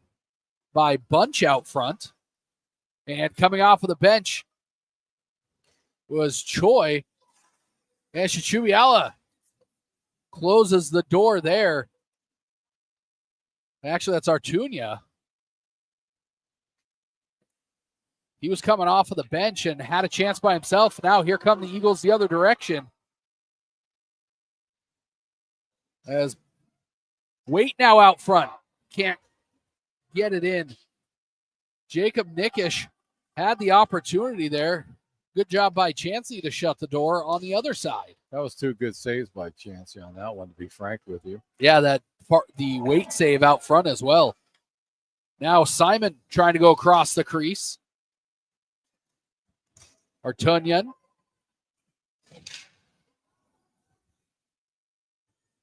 by Bunch out front. And coming off of the bench was Choi. And Chichuiala closes the door there. Actually, that's Artunia. He was coming off of the bench and had a chance by himself. Now here come the Eagles the other direction. As Waite now out front. Can't get it in. Jacob Nickish had the opportunity there. Good job by Chansey to shut the door on the other side. That was 2 good saves by Chansey on that one, to be frank with you. Yeah, that part, the Waite save out front as well. Now Simon trying to go across the crease. Artunyan.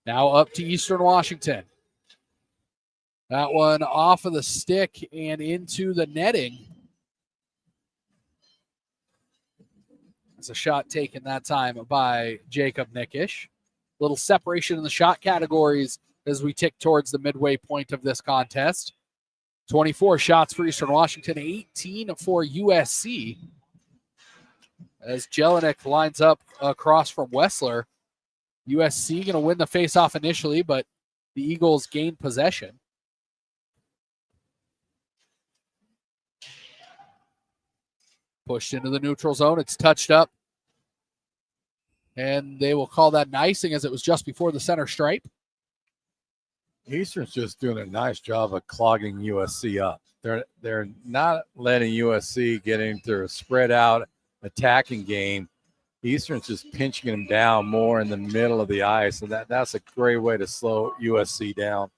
Now up to Eastern Washington. That one off of the stick and into the netting. It's a shot taken that time by Jacob Nickish. Little separation in the shot categories as we tick towards the midway point of this contest. 24 shots for Eastern Washington, 18 for USC. As Jelinek lines up across from Wessler. USC going to win the faceoff initially, but the Eagles gain possession. Pushed into the neutral zone. It's touched up. And they will call that an icing as it was just before the center stripe. Eastern's just doing a nice job of clogging USC up. They're not letting USC get into a spread out attacking game. Eastern's just pinching them down more in the middle of the ice, and that's a great way to slow USC down.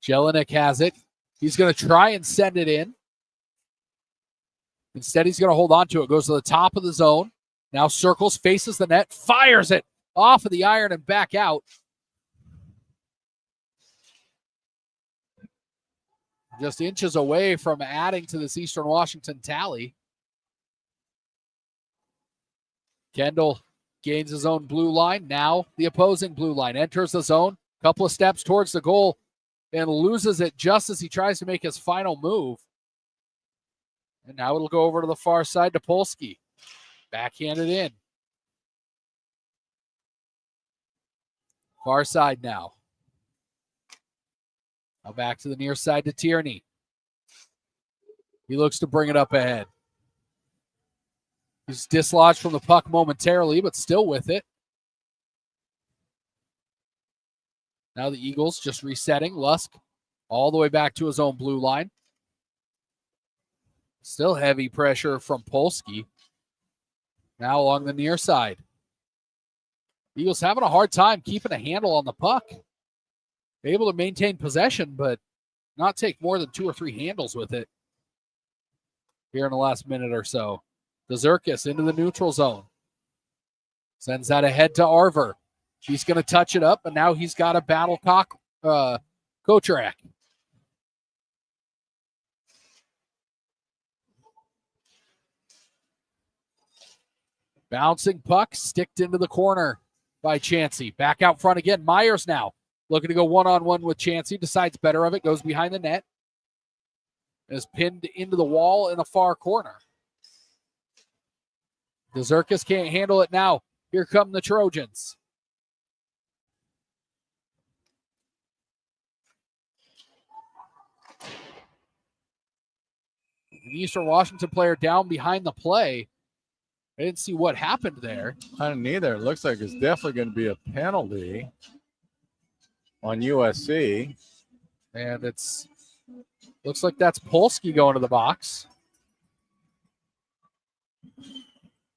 Jelinek has it. He's going to try and send it in. Instead, he's going to hold on to it. Goes to the top of the zone. Now circles, faces the net, fires it off of the iron and back out. Just inches away from adding to this Eastern Washington tally. Kendall gains his own blue line. Now the opposing blue line enters the zone. Couple of steps towards the goal and loses it just as he tries to make his final move. And now it'll go over to the far side to Polsky. Backhanded in. Far side now. Now back to the near side to Tierney. He looks to bring it up ahead. He's dislodged from the puck momentarily, but still with it. Now the Eagles just resetting. Lusk all the way back to his own blue line. Still heavy pressure from Polsky. Now along the near side. Eagles having a hard time keeping a handle on the puck. Able to maintain possession, but not take more than 2 or 3 handles with it here in the last minute or so. Dezerkis into the neutral zone. Sends that ahead to Arver. He's going to touch it up, but now he's got a battle Kocharak. Bouncing puck, sticked into the corner by Chansey. Back out front again. Myers now looking to go one-on-one with Chansey. Decides better of it. Goes behind the net. Is pinned into the wall in a far corner. Dezerkis can't handle it now. Here come the Trojans. An Eastern Washington player down behind the play. I didn't see what happened there. I didn't either. It looks like it's definitely going to be a penalty on USC. And it's looks like that's Polsky going to the box.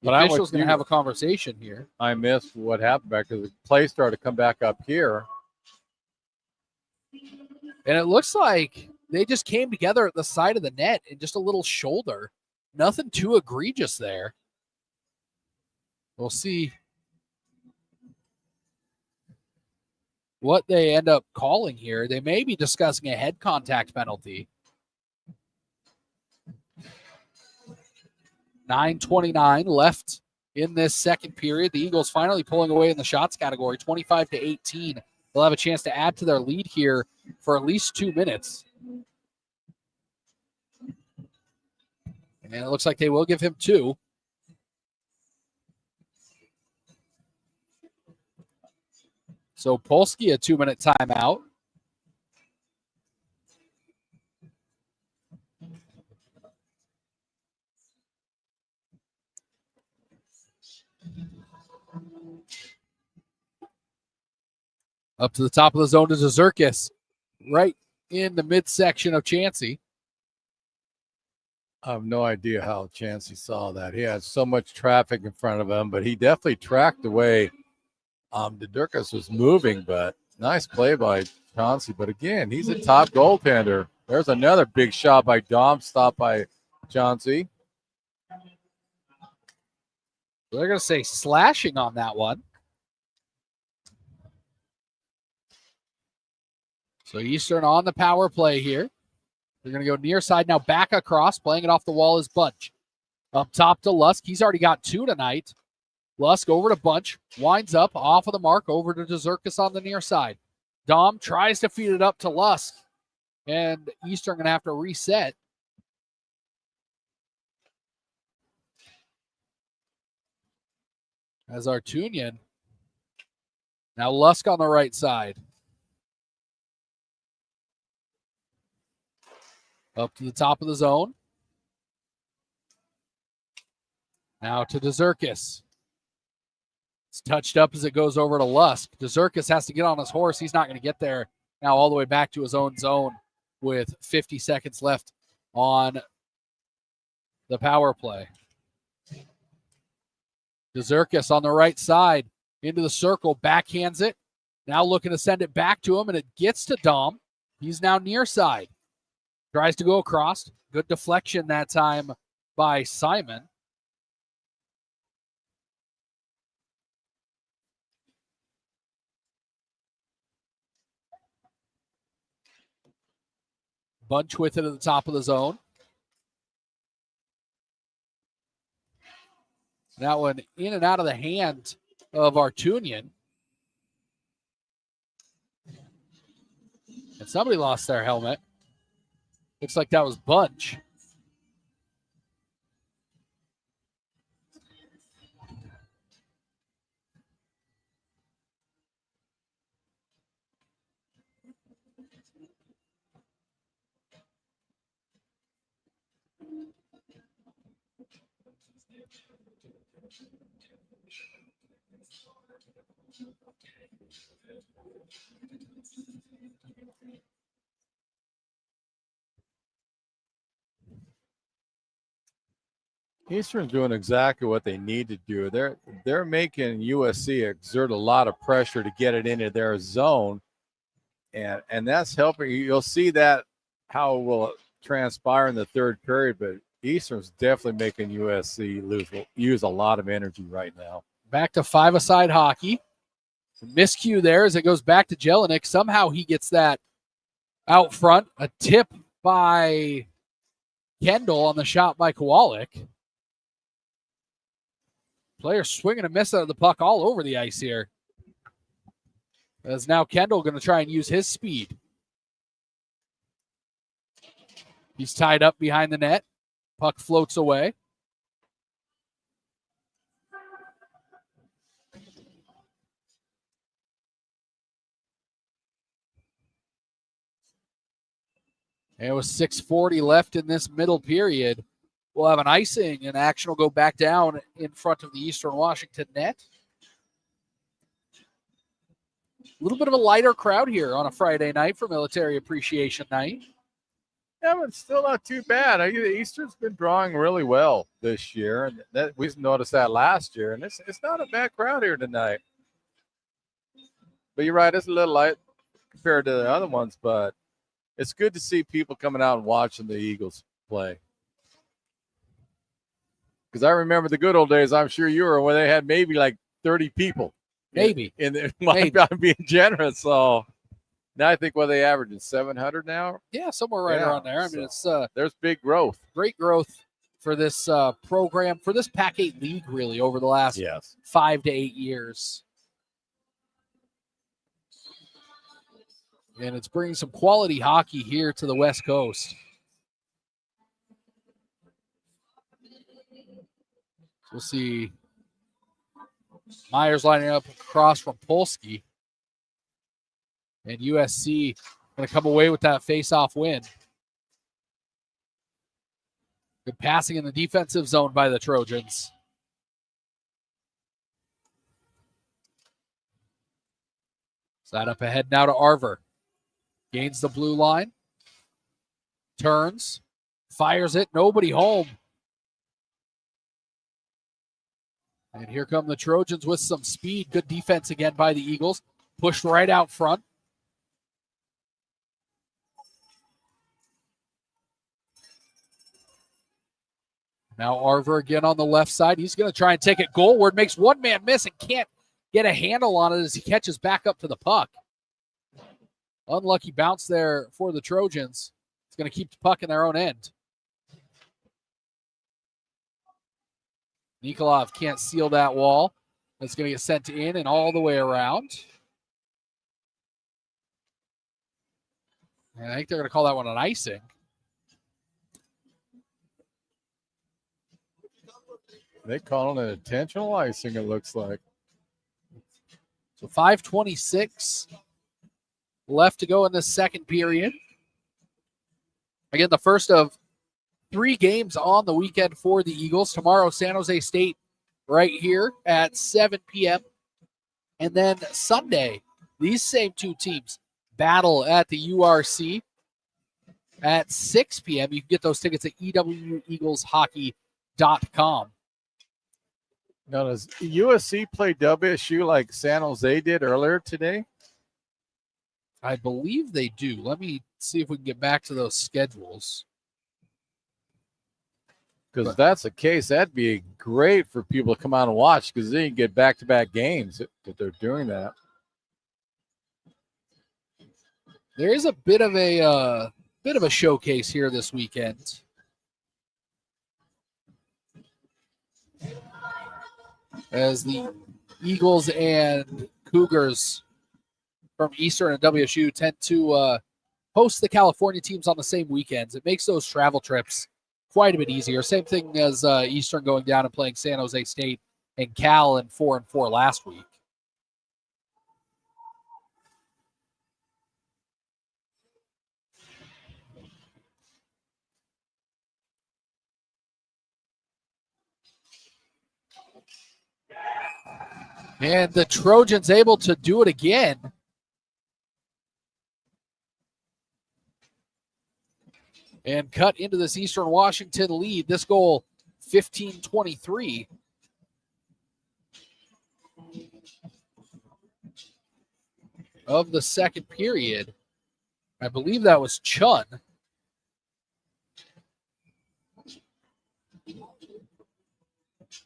The official's going to have a conversation here. I missed what happened back because the play started to come back up here. And it looks like they just came together at the side of the net and just a little shoulder. Nothing too egregious there. We'll see what they end up calling here. They may be discussing a head contact penalty. 9:29 left in this second period. The Eagles finally pulling away in the shots category, 25-18. They'll have a chance to add to their lead here for at least 2 minutes. And it looks like they will give him 2. So Polsky a 2-minute timeout. Up to the top of the zone to Dezerkis, right in the midsection of Chansey. I have no idea how Chansey saw that. He had so much traffic in front of him, but he definitely tracked the way Dezerkis was moving, but nice play by Chansey. But again, he's a top goaltender. There's another big shot by Dom, stopped by Chansey. They're going to say slashing on that one. So Eastern on the power play here. They're going to go near side now, back across, playing it off the wall is Bunch. Up top to Lusk. He's already got 2 tonight. Lusk over to Bunch, winds up, off of the mark, over to Dzurkis on the near side. Dom tries to feed it up to Lusk, and Eastern going to have to reset. As Artunian. Now Lusk on the right side. Up to the top of the zone. Now to Dzurkis. It's touched up as it goes over to Lusk. Dzurkis has to get on his horse. He's not going to get there. Now all the way back to his own zone with 50 seconds left on the power play. Dzurkis on the right side into the circle, backhands it. Now looking to send it back to him, and it gets to Dom. He's now near side. Tries to go across. Good deflection that time by Simon. Bunch with it at the top of the zone. That one in and out of the hand of Artunian. And somebody lost their helmet. Looks like that was Bunch. Eastern's doing exactly what they need to do. They're making USC exert a lot of pressure to get it into their zone, and that's helping. You'll see that how it will transpire in the third period, but Eastern's definitely making USC use a lot of energy right now. Back to five-a-side hockey. Miscue there as it goes back to Jelinek. Somehow he gets that out front. A tip by Kendall on the shot by Kowalik. Player swinging a miss out of the puck all over the ice here. As now Kendall going to try and use his speed. He's tied up behind the net. Puck floats away. And with 6:40 left in this middle period, we'll have an icing, and action will go back down in front of the Eastern Washington net. A little bit of a lighter crowd here on a Friday night for Military Appreciation Night. Yeah, but it's still not too bad. Eastern's been drawing really well this year, and that we noticed that last year. And it's not a bad crowd here tonight. But you're right, it's a little light compared to the other ones, but it's good to see people coming out and watching the Eagles play. Because I remember the good old days, I'm sure you were, where they had maybe like 30 people. Maybe. I'm being generous. So now I think what they average is 700 now. Yeah, somewhere right around there. I mean, it's there's big growth. Great growth for this program, for this Pac-8 league, really, over the last 5 to 8 years. And it's bringing some quality hockey here to the West Coast. We'll see Myers lining up across from Polsky. And USC going to come away with that face-off win. Good passing in the defensive zone by the Trojans. Side up ahead now to Arver. Gains the blue line. Turns. Fires it. Nobody home. And here come the Trojans with some speed. Good defense again by the Eagles. Pushed right out front. Now Arver again on the left side. He's going to try and take it goalward. Makes one man miss and can't get a handle on it as he catches back up to the puck. Unlucky bounce there for the Trojans. It's going to keep the puck in their own end. Nikolov can't seal that wall. That's going to get sent in and all the way around. And I think they're going to call that one an icing. They call it an intentional icing, it looks like. So 5:26 left to go in the second period. Again, the first of 3 games on the weekend for the Eagles. Tomorrow, San Jose State right here at 7 p.m. And then Sunday, these same 2 teams battle at the URC at 6 p.m. You can get those tickets at EWUEaglesHockey.com. Now, does USC play WSU like San Jose did earlier today? I believe they do. Let me see if we can get back to those schedules. Because if that's the case, that'd be great for people to come out and watch because then you get back-to-back games if they're doing that. There is a bit of a showcase here this weekend. As the Eagles and Cougars from Eastern and WSU tend to host the California teams on the same weekends. It makes those travel trips quite a bit easier. Same thing as Eastern going down and playing San Jose State and Cal in 4-4 last week. And the Trojans able to do it again. And cut into this Eastern Washington lead. This goal, 15-23. Of the second period. I believe that was Chun.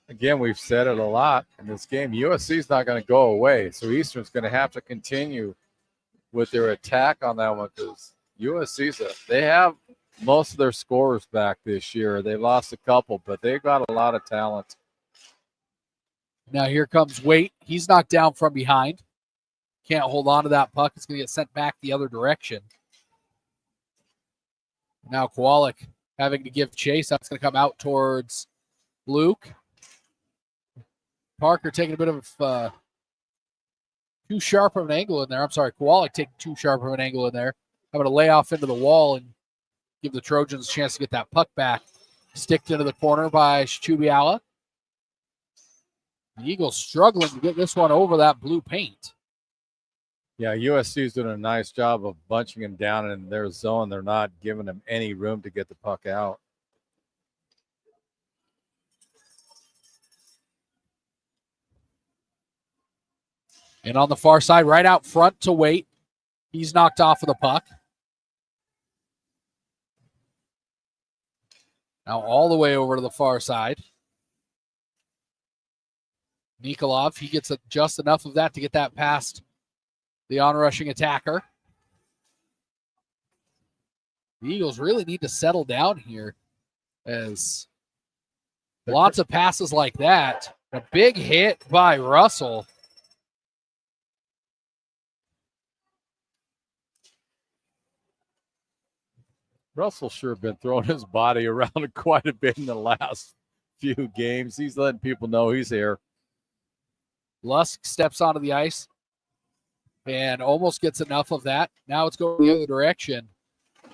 Again, we've said it a lot in this game. USC is not going to go away, so Eastern's going to have to continue with their attack on that one because they have most of their scorers back this year. They lost a couple, but they've got a lot of talent. Now here comes Waite. He's knocked down from behind. Can't hold on to that puck. It's going to get sent back the other direction. Now Kowalik having to give chase. That's going to come out towards Luke. Parker taking a bit of too sharp of an angle in there. I'm sorry, Kowalik taking too sharp of an angle in there. Having to lay off into the wall and give the Trojans a chance to get that puck back. Sticked into the corner by Chubiala. The Eagles struggling to get this one over that blue paint. Yeah, USC's doing a nice job of bunching him down in their zone. They're not giving him any room to get the puck out. And on the far side, right out front to Waite. He's knocked off of the puck. Now all the way over to the far side. Nikolov, he gets just enough of that to get that past the on-rushing attacker. The Eagles really need to settle down here as lots of passes like that. A big hit by Russell. Russell sure been throwing his body around quite a bit in the last few games. He's letting people know he's here. Lusk steps onto the ice and almost gets enough of that. Now it's going the other direction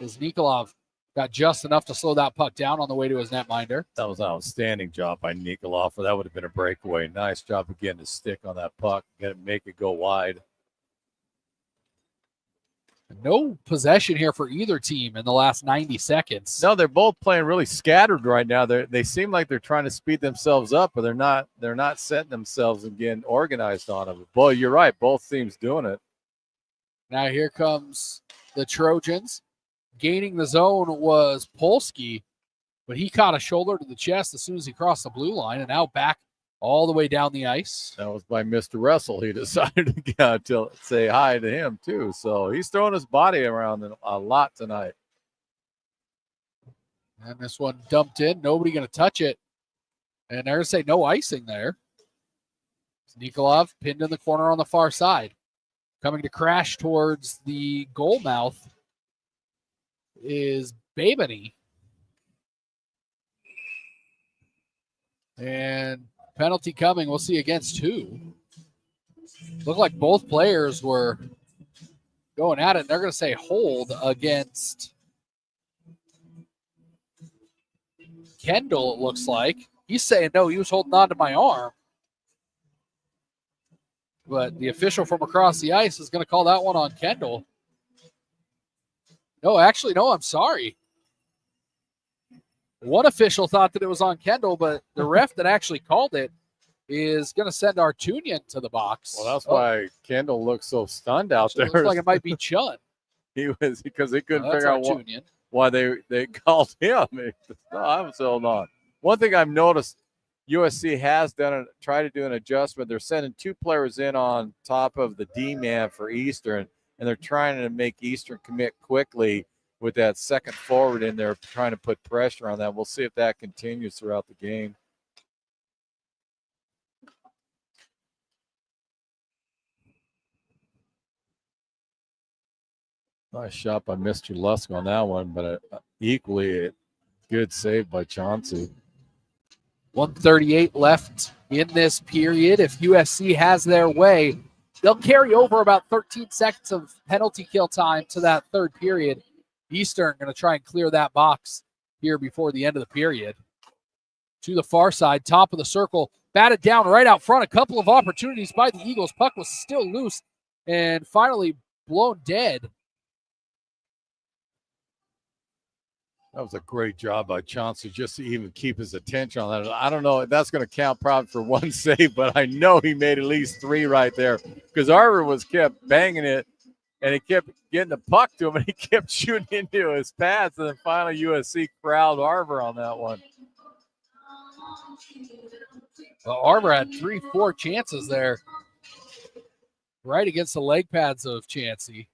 as Nikolov got just enough to slow that puck down on the way to his netminder. That was an outstanding job by Nikolov. That would have been a breakaway. Nice job again to stick on that puck, make it go wide. No possession here for either team in the last 90 seconds. No, they're both playing really scattered right now. They seem like they're trying to speed themselves up, but they're not setting themselves and getting organized on it. Boy, you're right. Both teams doing it. Now here comes the Trojans. Gaining the zone was Polsky, but he caught a shoulder to the chest as soon as he crossed the blue line, and now back all the way down the ice. That was by Mr. Russell. He decided to say hi to him, too. So he's throwing his body around a lot tonight. And this one dumped in. Nobody going to touch it. And they're going to say no icing there. Nikolov pinned in the corner on the far side. Coming to crash towards the goal mouth is Babany. And penalty coming, we'll see against who. Looked like both players were going at it. They're going to say hold against Kendall, it looks like. He's saying no, he was holding on to my arm. But the official from across the ice is going to call that one on Kendall. No, actually, no, I'm sorry. One official thought that it was on Kendall, but the ref that actually called it is going to send Artunian to the box. Well, that's why Kendall looks so stunned out there. Looks like it might be Chun. He was, because they couldn't figure out Artunian. why they called him. No, I was held on. One thing I've noticed, USC has tried to do an adjustment. They're sending 2 players in on top of the D-man for Eastern, and they're trying to make Eastern commit quickly with that second forward in there, trying to put pressure on that. We'll see if that continues throughout the game. Nice shot by Mr. Lusk on that one, but equally good save by Chauncey. 1:38 left in this period. If USC has their way, they'll carry over about 13 seconds of penalty kill time to that third period. Eastern going to try and clear that box here before the end of the period. To the far side, top of the circle, batted down right out front. A couple of opportunities by the Eagles. Puck was still loose and finally blown dead. That was a great job by Chauncey just to even keep his attention on that. I don't know if that's going to count probably for one save, but I know he made at least 3 right there because Arver kept banging it, and he kept getting the puck to him, and he kept shooting into his pads, and then finally USC corralled Arver on that one. Well, Arver had 3-4 chances there right against the leg pads of Chancey.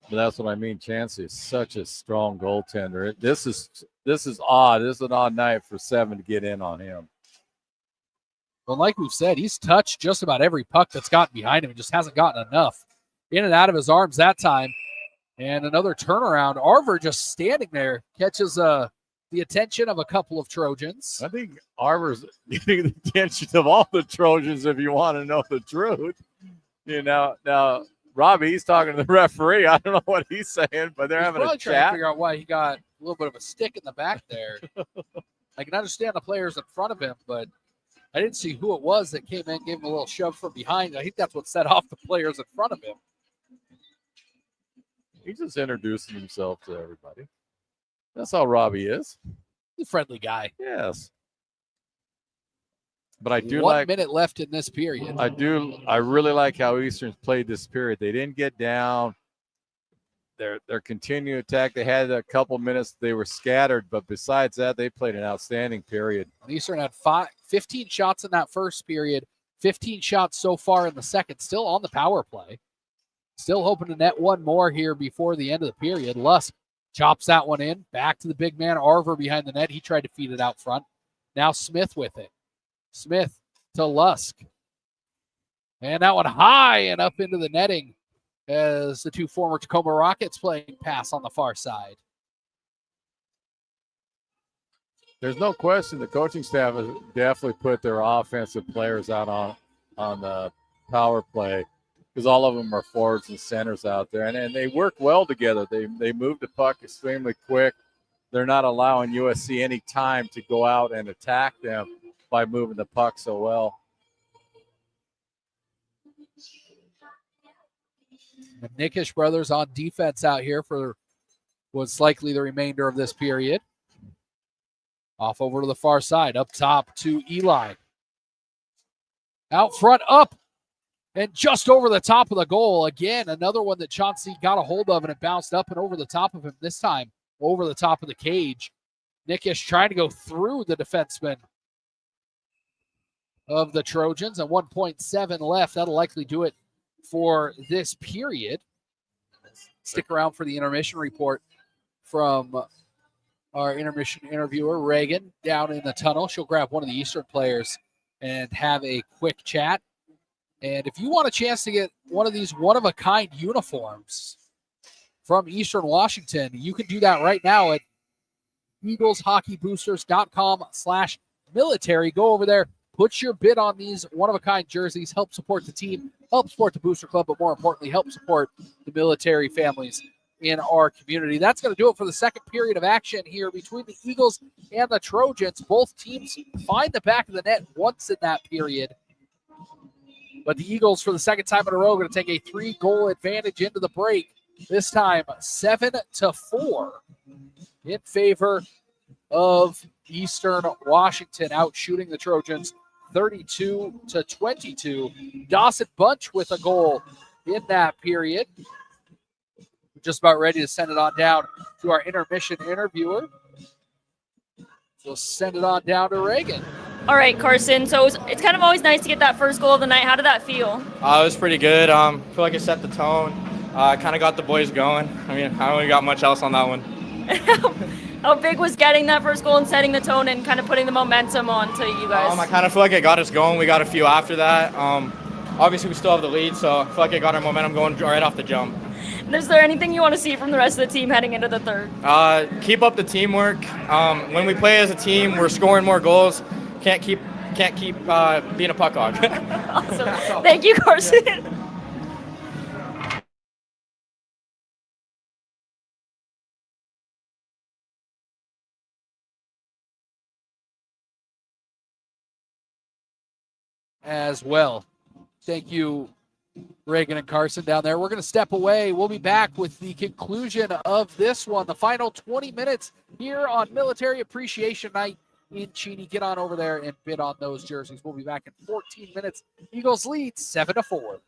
But that's what I mean. Chancey is such a strong goaltender. This is odd. This is an odd night for 7 to get in on him. Well, like we've said, he's touched just about every puck that's gotten behind him. He just hasn't gotten enough. In and out of his arms that time. And another turnaround. Arver just standing there catches the attention of a couple of Trojans. I think Arver's getting the attention of all the Trojans if you want to know the truth. Now Robbie, he's talking to the referee. I don't know what he's saying, but they're having a chat. Trying to figure out why he got a little bit of a stick in the back there. I can understand the players in front of him, but I didn't see who it was that came in, gave him a little shove from behind. I think that's what set off the players in front of him. He's just introducing himself to everybody. That's how Robbie is. He's a friendly guy. Yes. But I do 1 minute left in this period. I really like how Eastern's played this period. They didn't get down. Their continued attack. They had a couple minutes. They were scattered, but besides that, they played an outstanding period. Eastern had 15 shots in that first period, 15 shots so far in the second, still on the power play. Still hoping to net one more here before the end of the period. Lusk chops that one in. Back to the big man, Arver behind the net. He tried to feed it out front. Now Smith with it. Smith to Lusk. And that one high and up into the netting as the 2 former Tacoma Rockets playing pass on the far side. There's no question the coaching staff has definitely put their offensive players out on the power play because all of them are forwards and centers out there. And they work well together. They move the puck extremely quick. They're not allowing USC any time to go out and attack them by moving the puck so well. The Nickish brothers on defense out here for what's likely the remainder of this period. Off over to the far side, up top to Eli. Out front, up, and just over the top of the goal. Again, another one that Chauncey got a hold of, and it bounced up and over the top of him, this time over the top of the cage. Nickish trying to go through the defenseman of the Trojans, and 1.7 left. That'll likely do it for this period. Stick around for the intermission report from our intermission interviewer, Reagan, down in the tunnel. She'll grab one of the Eastern players and have a quick chat. And if you want a chance to get one of these one-of-a-kind uniforms from Eastern Washington, you can do that right now at eagleshockeyboosters.com/military. Go over there, put your bid on these one-of-a-kind jerseys, help support the team, help support the Booster Club, but more importantly, help support the military families in our community. That's going to do it for the second period of action here between the Eagles and the Trojans. Both teams find the back of the net once in that period. But the Eagles, for the second time in a row, going to take a 3-goal advantage into the break. This time, 7-4 in favor of Eastern Washington, out shooting the Trojans 32-22. Dawson Bunch with a goal in that period. We're just about ready to send it on down to our intermission interviewer. So send it on down to Reagan. All right, Carson. So it's kind of always nice to get that first goal of the night. How did that feel? It was pretty good. I feel like it set the tone. Kind of got the boys going. I mean, I don't really got much else on that one. How big was getting that first goal and setting the tone and kind of putting the momentum onto you guys? I kind of feel like it got us going. We got a few after that. Obviously, we still have the lead, so I feel like it got our momentum going right off the jump. Is there anything you want to see from the rest of the team heading into the third? Keep up the teamwork. When we play as a team, we're scoring more goals. Can't keep being a puck hog. Awesome. Thank you, Carson. As well. Thank you, Reagan and Carson down there. We're going to step away. We'll be back with the conclusion of this one, the final 20 minutes here on Military Appreciation Night in Cheney. Get on over there and bid on those jerseys. We'll be back in 14 minutes. Eagles lead 7-4.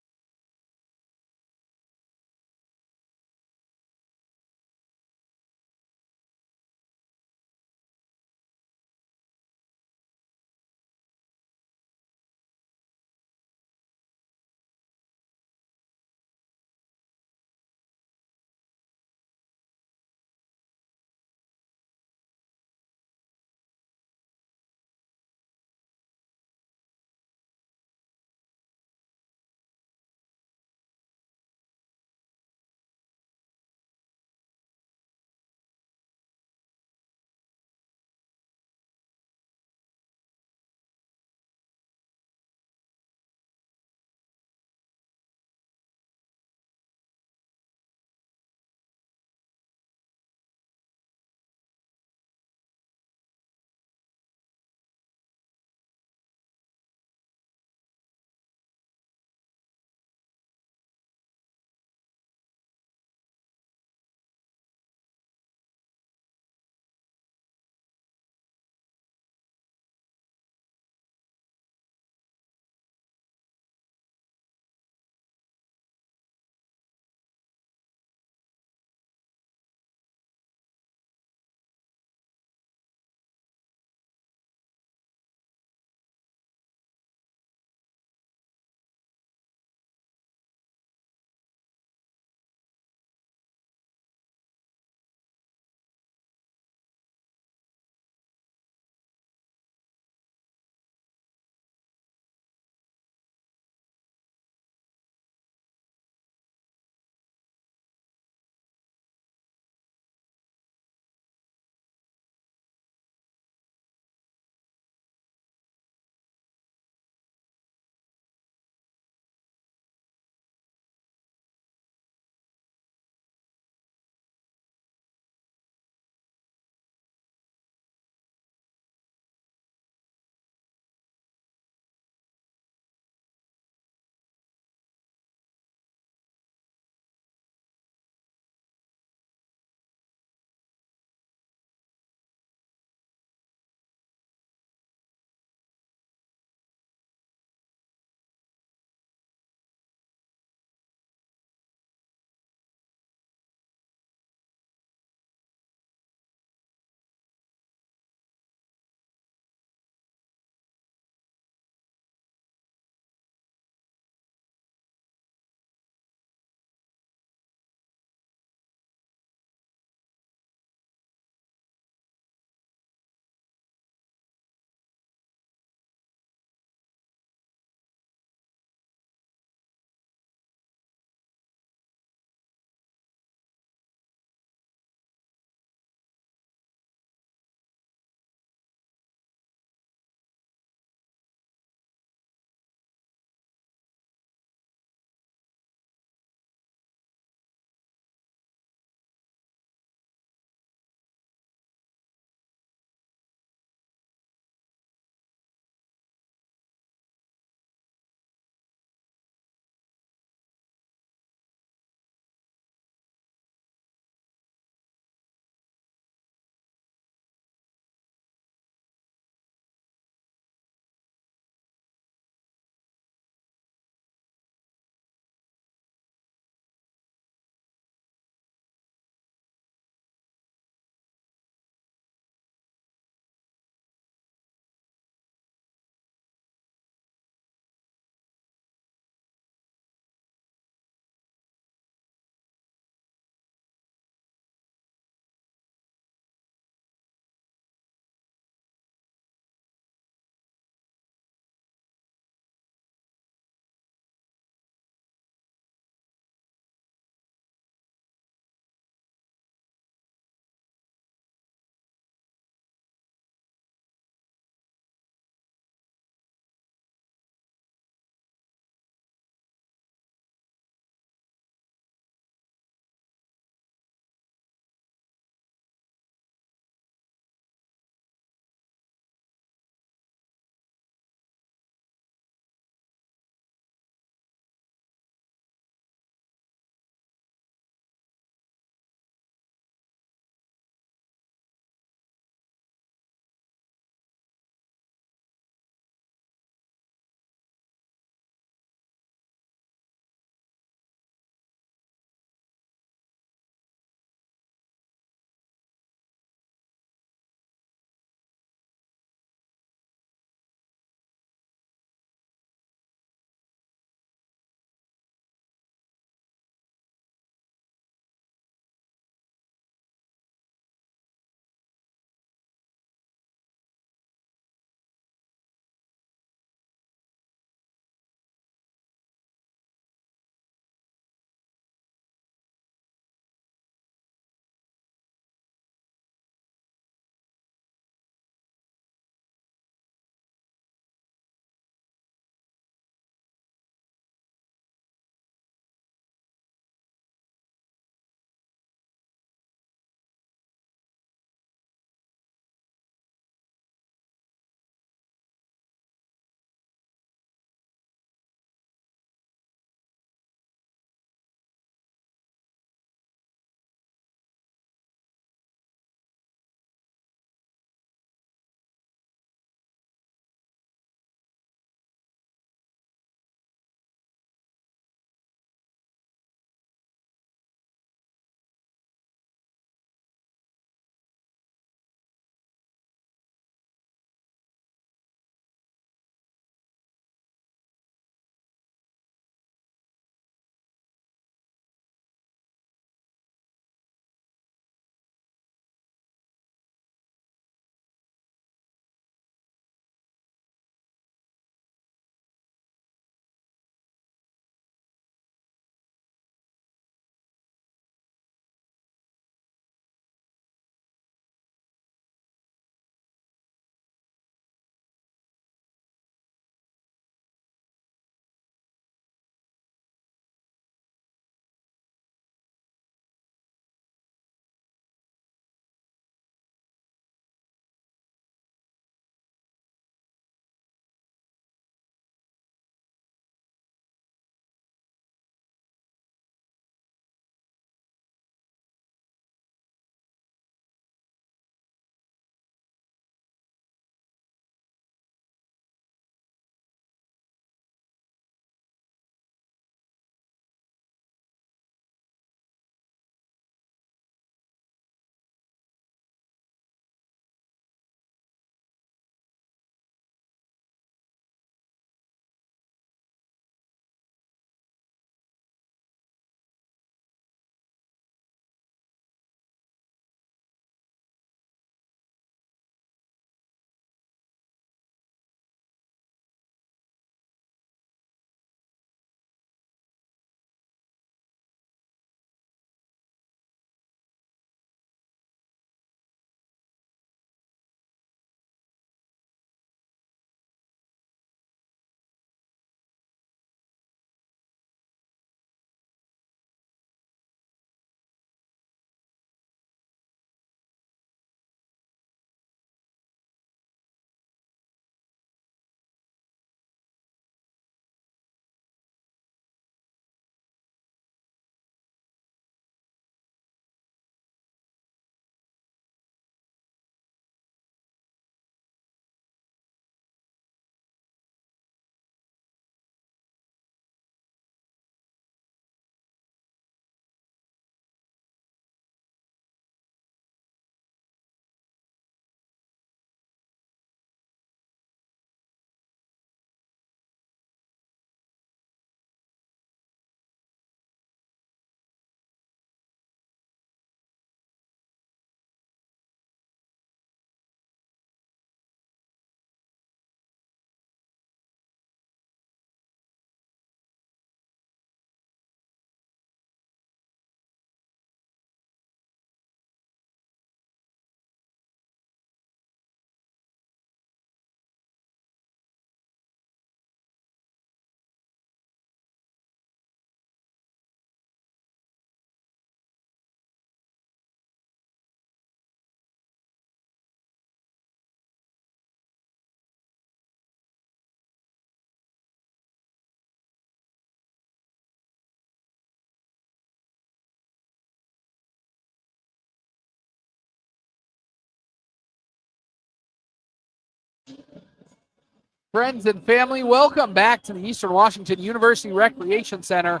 Friends and family, welcome back to the Eastern Washington University Recreation Center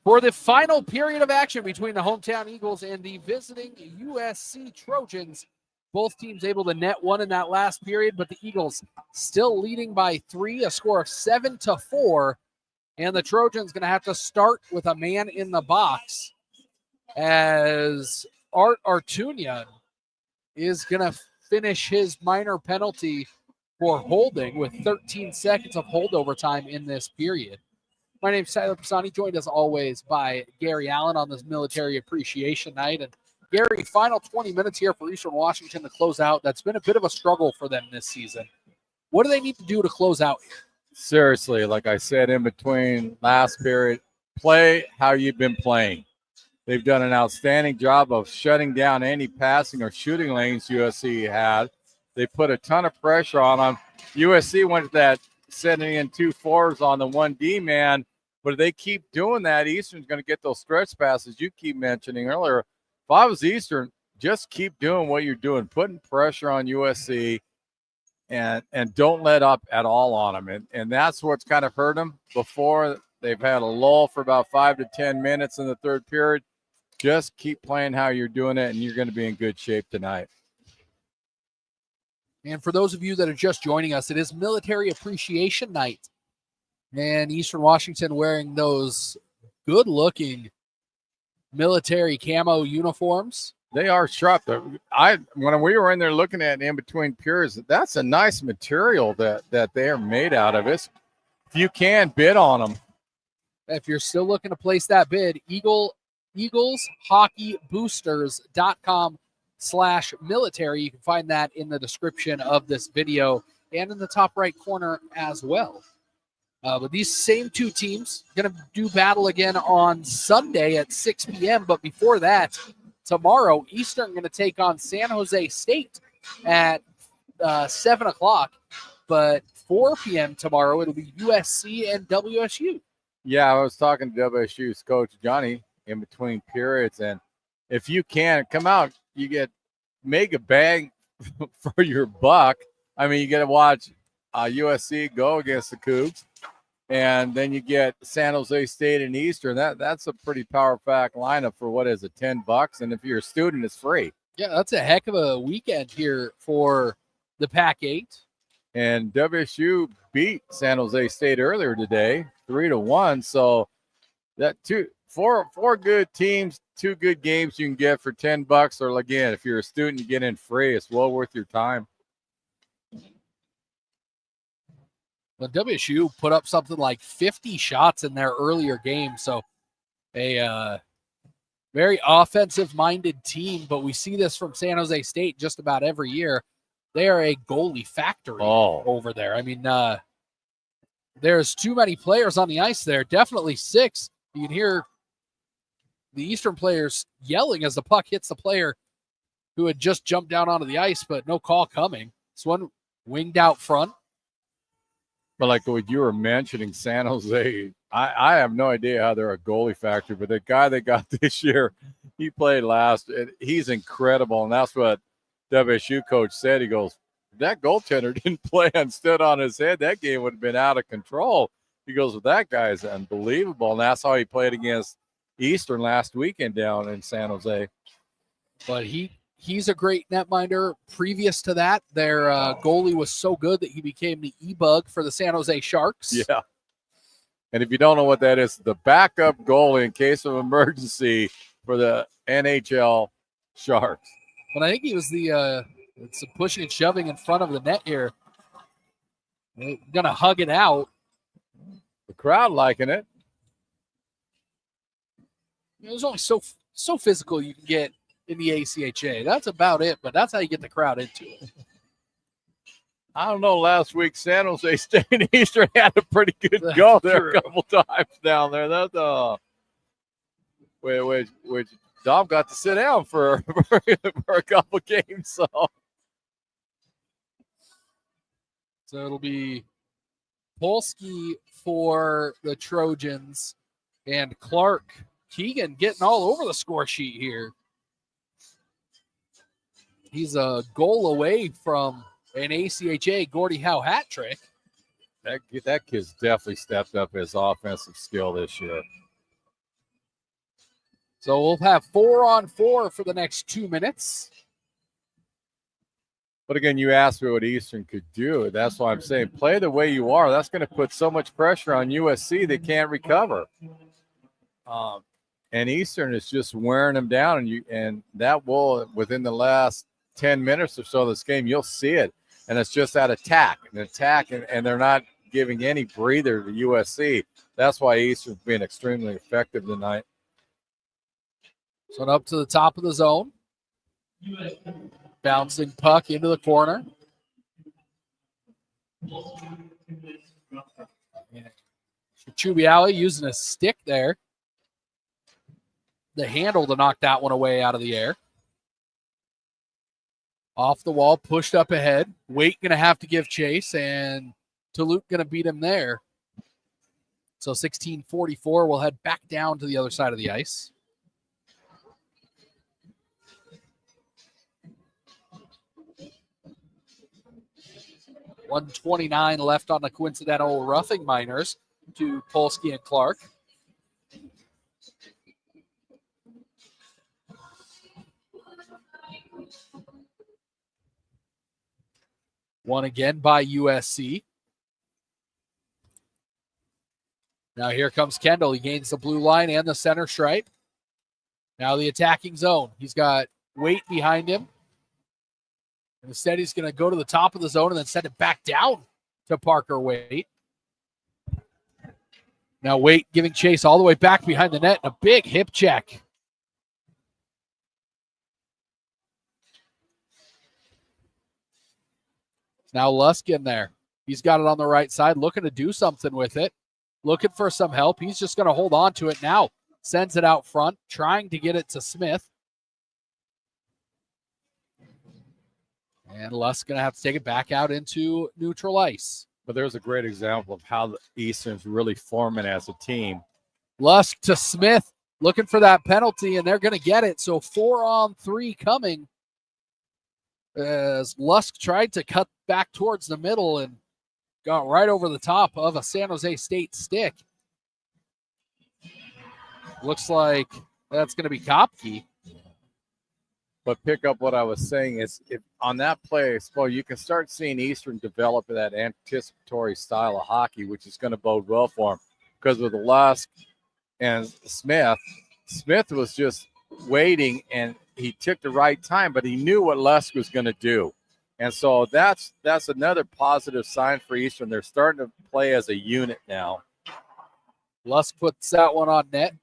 for the final period of action between the hometown Eagles and the visiting USC Trojans. Both teams able to net one in that last period, but the Eagles still leading by 3, a score of 7-4. And the Trojans going to have to start with a man in the box as Art Artunian is going to finish his minor penalty for holding with 13 seconds of holdover time in this period. My name is Tyler Pisani, joined as always by Gary Allen on this Military Appreciation Night. And Gary, final 20 minutes here for Eastern Washington to close out. That's been a bit of a struggle for them this season. What do they need to do to close out here? Seriously, like I said in between last period, play how you've been playing. They've done an outstanding job of shutting down any passing or shooting lanes USC had. They put a ton of pressure on them. USC went to that setting in 2-4s on the 1D man, but if they keep doing that, Eastern's going to get those stretch passes you keep mentioning earlier. If I was Eastern, just keep doing what you're doing, putting pressure on USC and don't let up at all on them. And that's what's kind of hurt them before. They've had a lull for about 5 to 10 minutes in the third period. Just keep playing how you're doing it, and you're going to be in good shape tonight. And for those of you that are just joining us, it is Military Appreciation Night. And Eastern Washington wearing those good-looking military camo uniforms. They are sharp. When we were in there looking at in between periods, that's a nice material that they are made out of. If you can bid on them. If you're still looking to place that bid, EaglesHockeyBoosters.com/military. You can find that in the description of this video and in the top right corner as well. But these same two teams going to do battle again on Sunday at 6 p.m. But before that, tomorrow, Eastern going to take on San Jose State at 7 o'clock. But 4 p.m. tomorrow, it'll be USC and WSU. Yeah, I was talking to WSU's coach, Johnny, in between periods. And if you can, come out, make a bang for your buck. I mean, you get to watch USC go against the Cougs. And then you get San Jose State and Eastern. That's a pretty power pack lineup for what is it, $10? And if you're a student, it's free. Yeah, that's a heck of a weekend here for the Pac-8. And WSU beat San Jose State earlier today, 3-1. So that four good teams, 2 good games you can get for $10. Or again, if you're a student, you get in free. It's well worth your time. Well, WSU put up something like 50 shots in their earlier game. So a very offensive-minded team, but we see this from San Jose State just about every year. They are a goalie factory over there. I mean, there's too many players on the ice there. Definitely 6. You can hear the Eastern players yelling as the puck hits the player who had just jumped down onto the ice, but no call coming. This one winged out front. But like what you were mentioning, San Jose, I have no idea how they're a goalie factory, but the guy they got this year, he played last. He's incredible, and that's what WSU coach said. He goes, if that goaltender didn't play and stood on his head, that game would have been out of control. He goes, well, that guy's unbelievable, and that's how he played against Eastern last weekend down in San Jose. But he's a great netminder. Previous to that, their goalie was so good that he became the e-bug for the San Jose Sharks. Yeah. And if you don't know what that is, the backup goalie in case of emergency for the NHL Sharks. But I think he was it's pushing and shoving in front of the net here. They're going to hug it out. The crowd liking it. There's only so physical you can get in the ACHA. That's about it, but that's how you get the crowd into it. I don't know. Last week, San Jose State and Eastern had a pretty good go there a couple times down there. That's which Dom got to sit down for a couple games. So it'll be Polsky for the Trojans and Clark Keegan getting all over the score sheet here. He's a goal away from an ACHA Gordie Howe hat trick. That kid's definitely stepped up his offensive skill this year. So we'll have 4-on-4 for the next 2 minutes. But again, you asked me what Eastern could do. That's why I'm saying play the way you are. That's going to put so much pressure on USC they can't recover. And Eastern is just wearing them down, and that will, within the last 10 minutes or so of this game, you'll see it. And it's just that attack, and they're not giving any breather to USC. That's why Eastern's been extremely effective tonight. So up to the top of the zone. Bouncing puck into the corner. Chubiali using a stick there. The handle to knock that one away out of the air. Off the wall, pushed up ahead. Waite going to have to give chase, and Toulouse going to beat him there. So 16:44, we'll head back down to the other side of the ice. .129 left on the coincidental roughing minors to Polsky and Clark. One again by USC. Now here comes Kendall. He gains the blue line and the center stripe. Now the attacking zone. He's got Waite behind him. And instead, he's going to go to the top of the zone and then send it back down to Parker Waite. Now Waite giving chase all the way back behind the net. A big hip check. Now Lusk in there. He's got it on the right side, looking to do something with it. Looking for some help. He's just going to hold on to it now. Sends it out front, trying to get it to Smith. And Lusk going to have to take it back out into neutral ice. But there's a great example of how the Eastern's really forming as a team. Lusk to Smith, looking for that penalty, and they're going to get it. So 4-on-3 coming as Lusk tried to cut back towards the middle and got right over the top of a San Jose State stick. Looks like that's going to be Kopke. But pick up what I was saying is if on that play, well, you can start seeing Eastern develop that anticipatory style of hockey, which is going to bode well for him. Because with Lusk and Smith was just waiting, and he took the right time, but he knew what Lusk was going to do. And so that's another positive sign for Eastern. They're starting to play as a unit now. Lusk puts that one on net.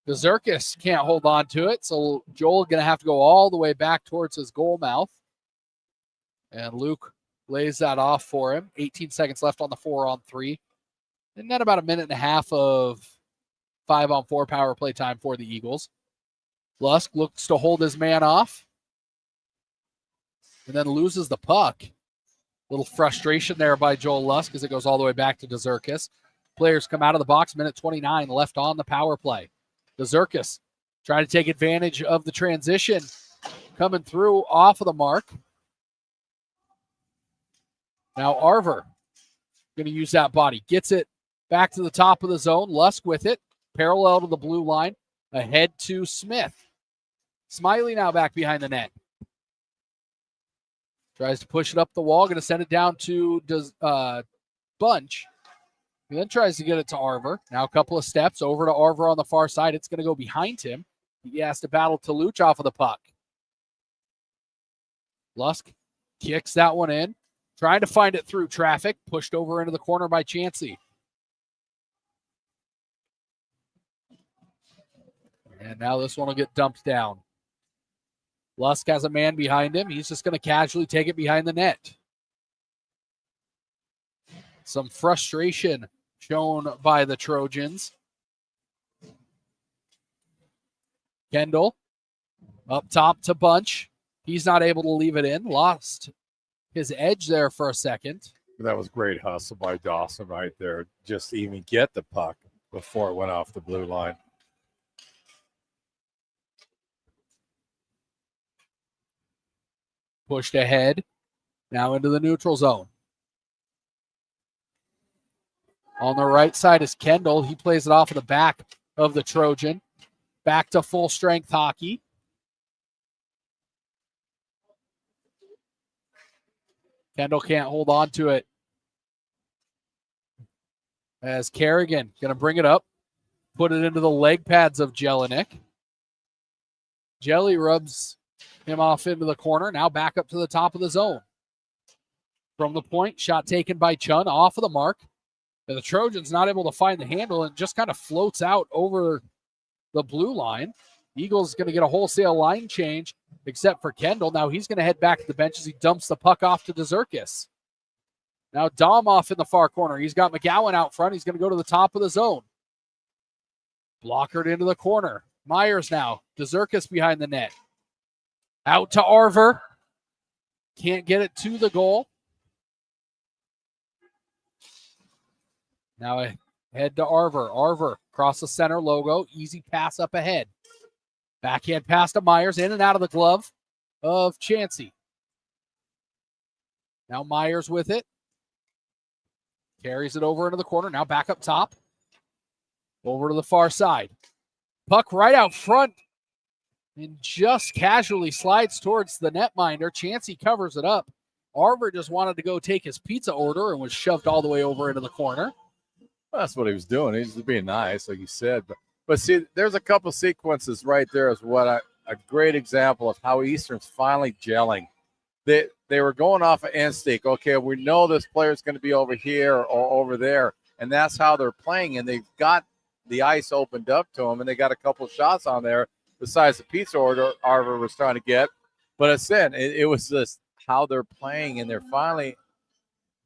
The Zirkus can't hold on to it, so Joel going to have to go all the way back towards his goal mouth. And Luke lays that off for him. 18 seconds left on the 4-on-3. And then about a minute and a half of 5-on-4 power play time for the Eagles. Lusk looks to hold his man off and then loses the puck. Little frustration there by Joel Lusk as it goes all the way back to DeZerkis. Players come out of the box, minute 29 left on the power play. DeZerkis trying to take advantage of the transition, coming through off of the mark. Now Arver going to use that body. Gets it back to the top of the zone. Lusk with it, parallel to the blue line, ahead to Smith. Smiley now back behind the net. Tries to push it up the wall, going to send it down to Bunch. He then tries to get it to Arver. Now a couple of steps over to Arver on the far side. It's going to go behind him. He has to battle Toulouche off of the puck. Lusk kicks that one in. Trying to find it through traffic. Pushed over into the corner by Chansey. And now this one will get dumped down. Lusk has a man behind him. He's just going to casually take it behind the net. Some frustration shown by the Trojans. Kendall up top to Bunch. He's not able to leave it in. Lost his edge there for a second. That was great hustle by Dawson right there. Just to even get the puck before it went off the blue line. Pushed ahead Now into the neutral zone. On the right side is Kendall. He plays it off of the back of the Trojan. Back to full strength hockey. Kendall can't hold on to it. As Kerrigan going to bring it up. Put it into the leg pads of Jelinek. Jelly rubs him off into the corner. Now back up to the top of the zone. From the point, shot taken by Chun off of the mark. And the Trojans not able to find the handle and just kind of floats out over the blue line. Eagles going to get a wholesale line change, except for Kendall. Now he's going to head back to the bench as he dumps the puck off to Dzurkis. Now Dom off in the far corner. He's got McGowan out front. He's going to go to the top of the zone. Blockered into the corner. Myers now. Dzurkis behind the net. Out to Arver. Can't get it to the goal. Now head to Arver. Arver across the center logo. Easy pass up ahead. Backhand pass to Myers. In and out of the glove of Chansey. Now Myers with it. Carries it over into the corner. Now back up top. Over to the far side. Puck right out front. And just casually slides towards the netminder. Chansey covers it up. Arver just wanted to go take his pizza order and was shoved all the way over into the corner. Well, that's what he was doing. He was just being nice, like you said. But see, there's a couple sequences right there as what a great example of how Eastern's finally gelling. They were going off of instinct. Okay, we know this player's going to be over here or over there, and that's how they're playing. And they've got the ice opened up to them, and they got a couple shots on there besides the pizza order Arver was trying to get. But it's it was just how they're playing, and they're finally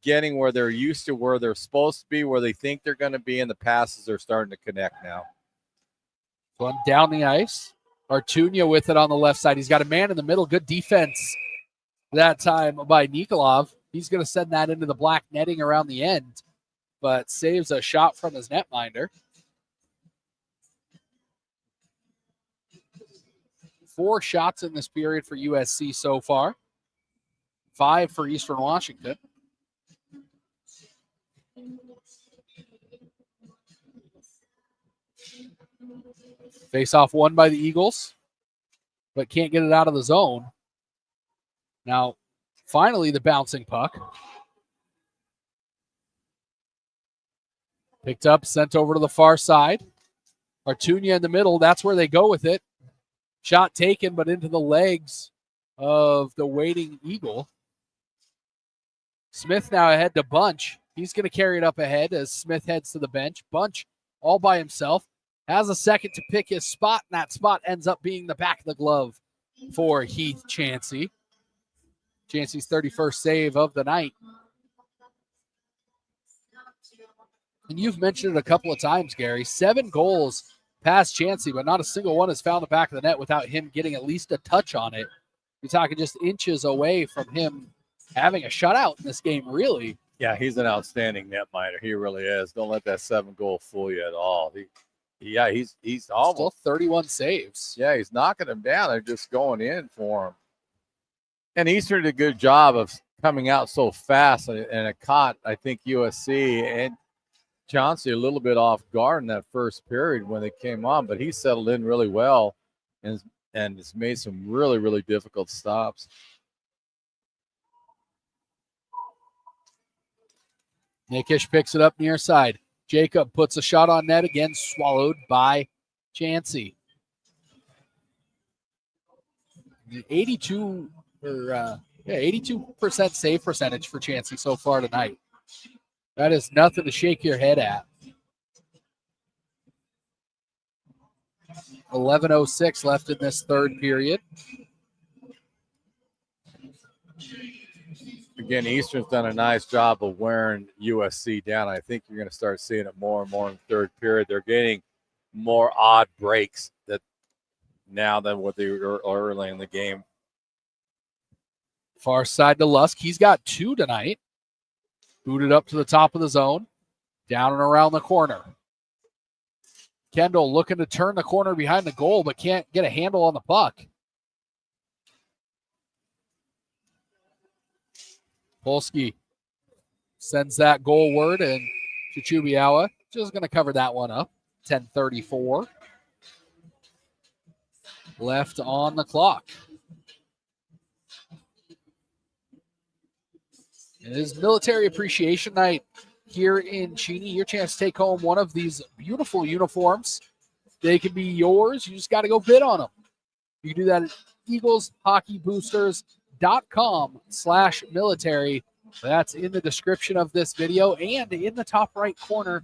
getting where they're used to, where they're supposed to be, where they think they're going to be, and the passes are starting to connect now. One down the ice. Artunia with it on the left side. He's got a man in the middle. Good defense that time by Nikolov. He's going to send that into the black netting around the end, but saves a shot from his netminder. 4 shots in this period for USC so far. 5 for Eastern Washington. Face-off won by the Eagles, but can't get it out of the zone. Now, finally, the bouncing puck. Picked up, sent over to the far side. Artunia in the middle, that's where they go with it. Shot taken, but into the legs of the waiting Eagle. Smith now ahead to Bunch. He's going to carry it up ahead as Smith heads to the bench. Bunch all by himself. Has a second to pick his spot, and that spot ends up being the back of the glove for Heath Chansey. Chansey's 31st save of the night. And you've mentioned it a couple of times, Gary. 7 goals past Chansey, but not a single one has found the back of the net without him getting at least a touch on it. You're talking just inches away from him having a shutout in this game, really. Yeah, he's an outstanding netminder. He really is. Don't let that 7-goal fool you at all. He's almost still 31 saves. Yeah, he's knocking them down. They're just going in for him. And Eastern did a good job of coming out so fast, and it caught, I think, USC and Chauncey a little bit off guard in that first period when they came on, but he settled in really well and has made some really, really difficult stops. Nikish picks it up near side. Jacob puts a shot on net again, swallowed by Chansey. 82% save percentage for Chansey so far tonight. That is nothing to shake your head at. 11:06 left in this third period. Again, Eastern's done a nice job of wearing USC down. I think you're going to start seeing it more and more in the third period. They're getting more odd breaks now than what they were early in the game. Far side to Lusk. He's got 2 tonight. Booted up to the top of the zone. Down and around the corner. Kendall looking to turn the corner behind the goal, but can't get a handle on the puck. Polsky sends that goal word, and Chichubiawa just going to cover that one up. 10:34 left on the clock. It is Military Appreciation Night here in Cheney. Your chance to take home one of these beautiful uniforms. They can be yours. You just got to go bid on them. You can do that at eagleshockeyboosters.com/military. That's in the description of this video and in the top right corner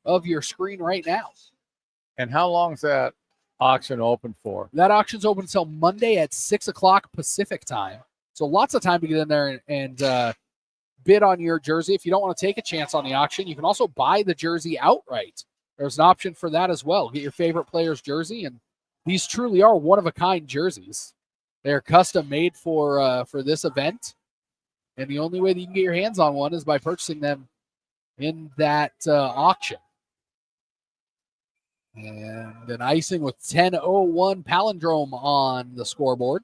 of your screen right now. And how long is that auction open for? That auction's open until Monday at 6 o'clock Pacific time. So lots of time to get in there and bid on your jersey. If you don't want to take a chance on the auction, you can also buy the jersey outright. There's an option for that as well. Get your favorite player's jersey, and these truly are one-of-a-kind jerseys. They're custom made for this event, and the only way that you can get your hands on one is by purchasing them in that auction. And an icing with 10:01 palindrome on the scoreboard.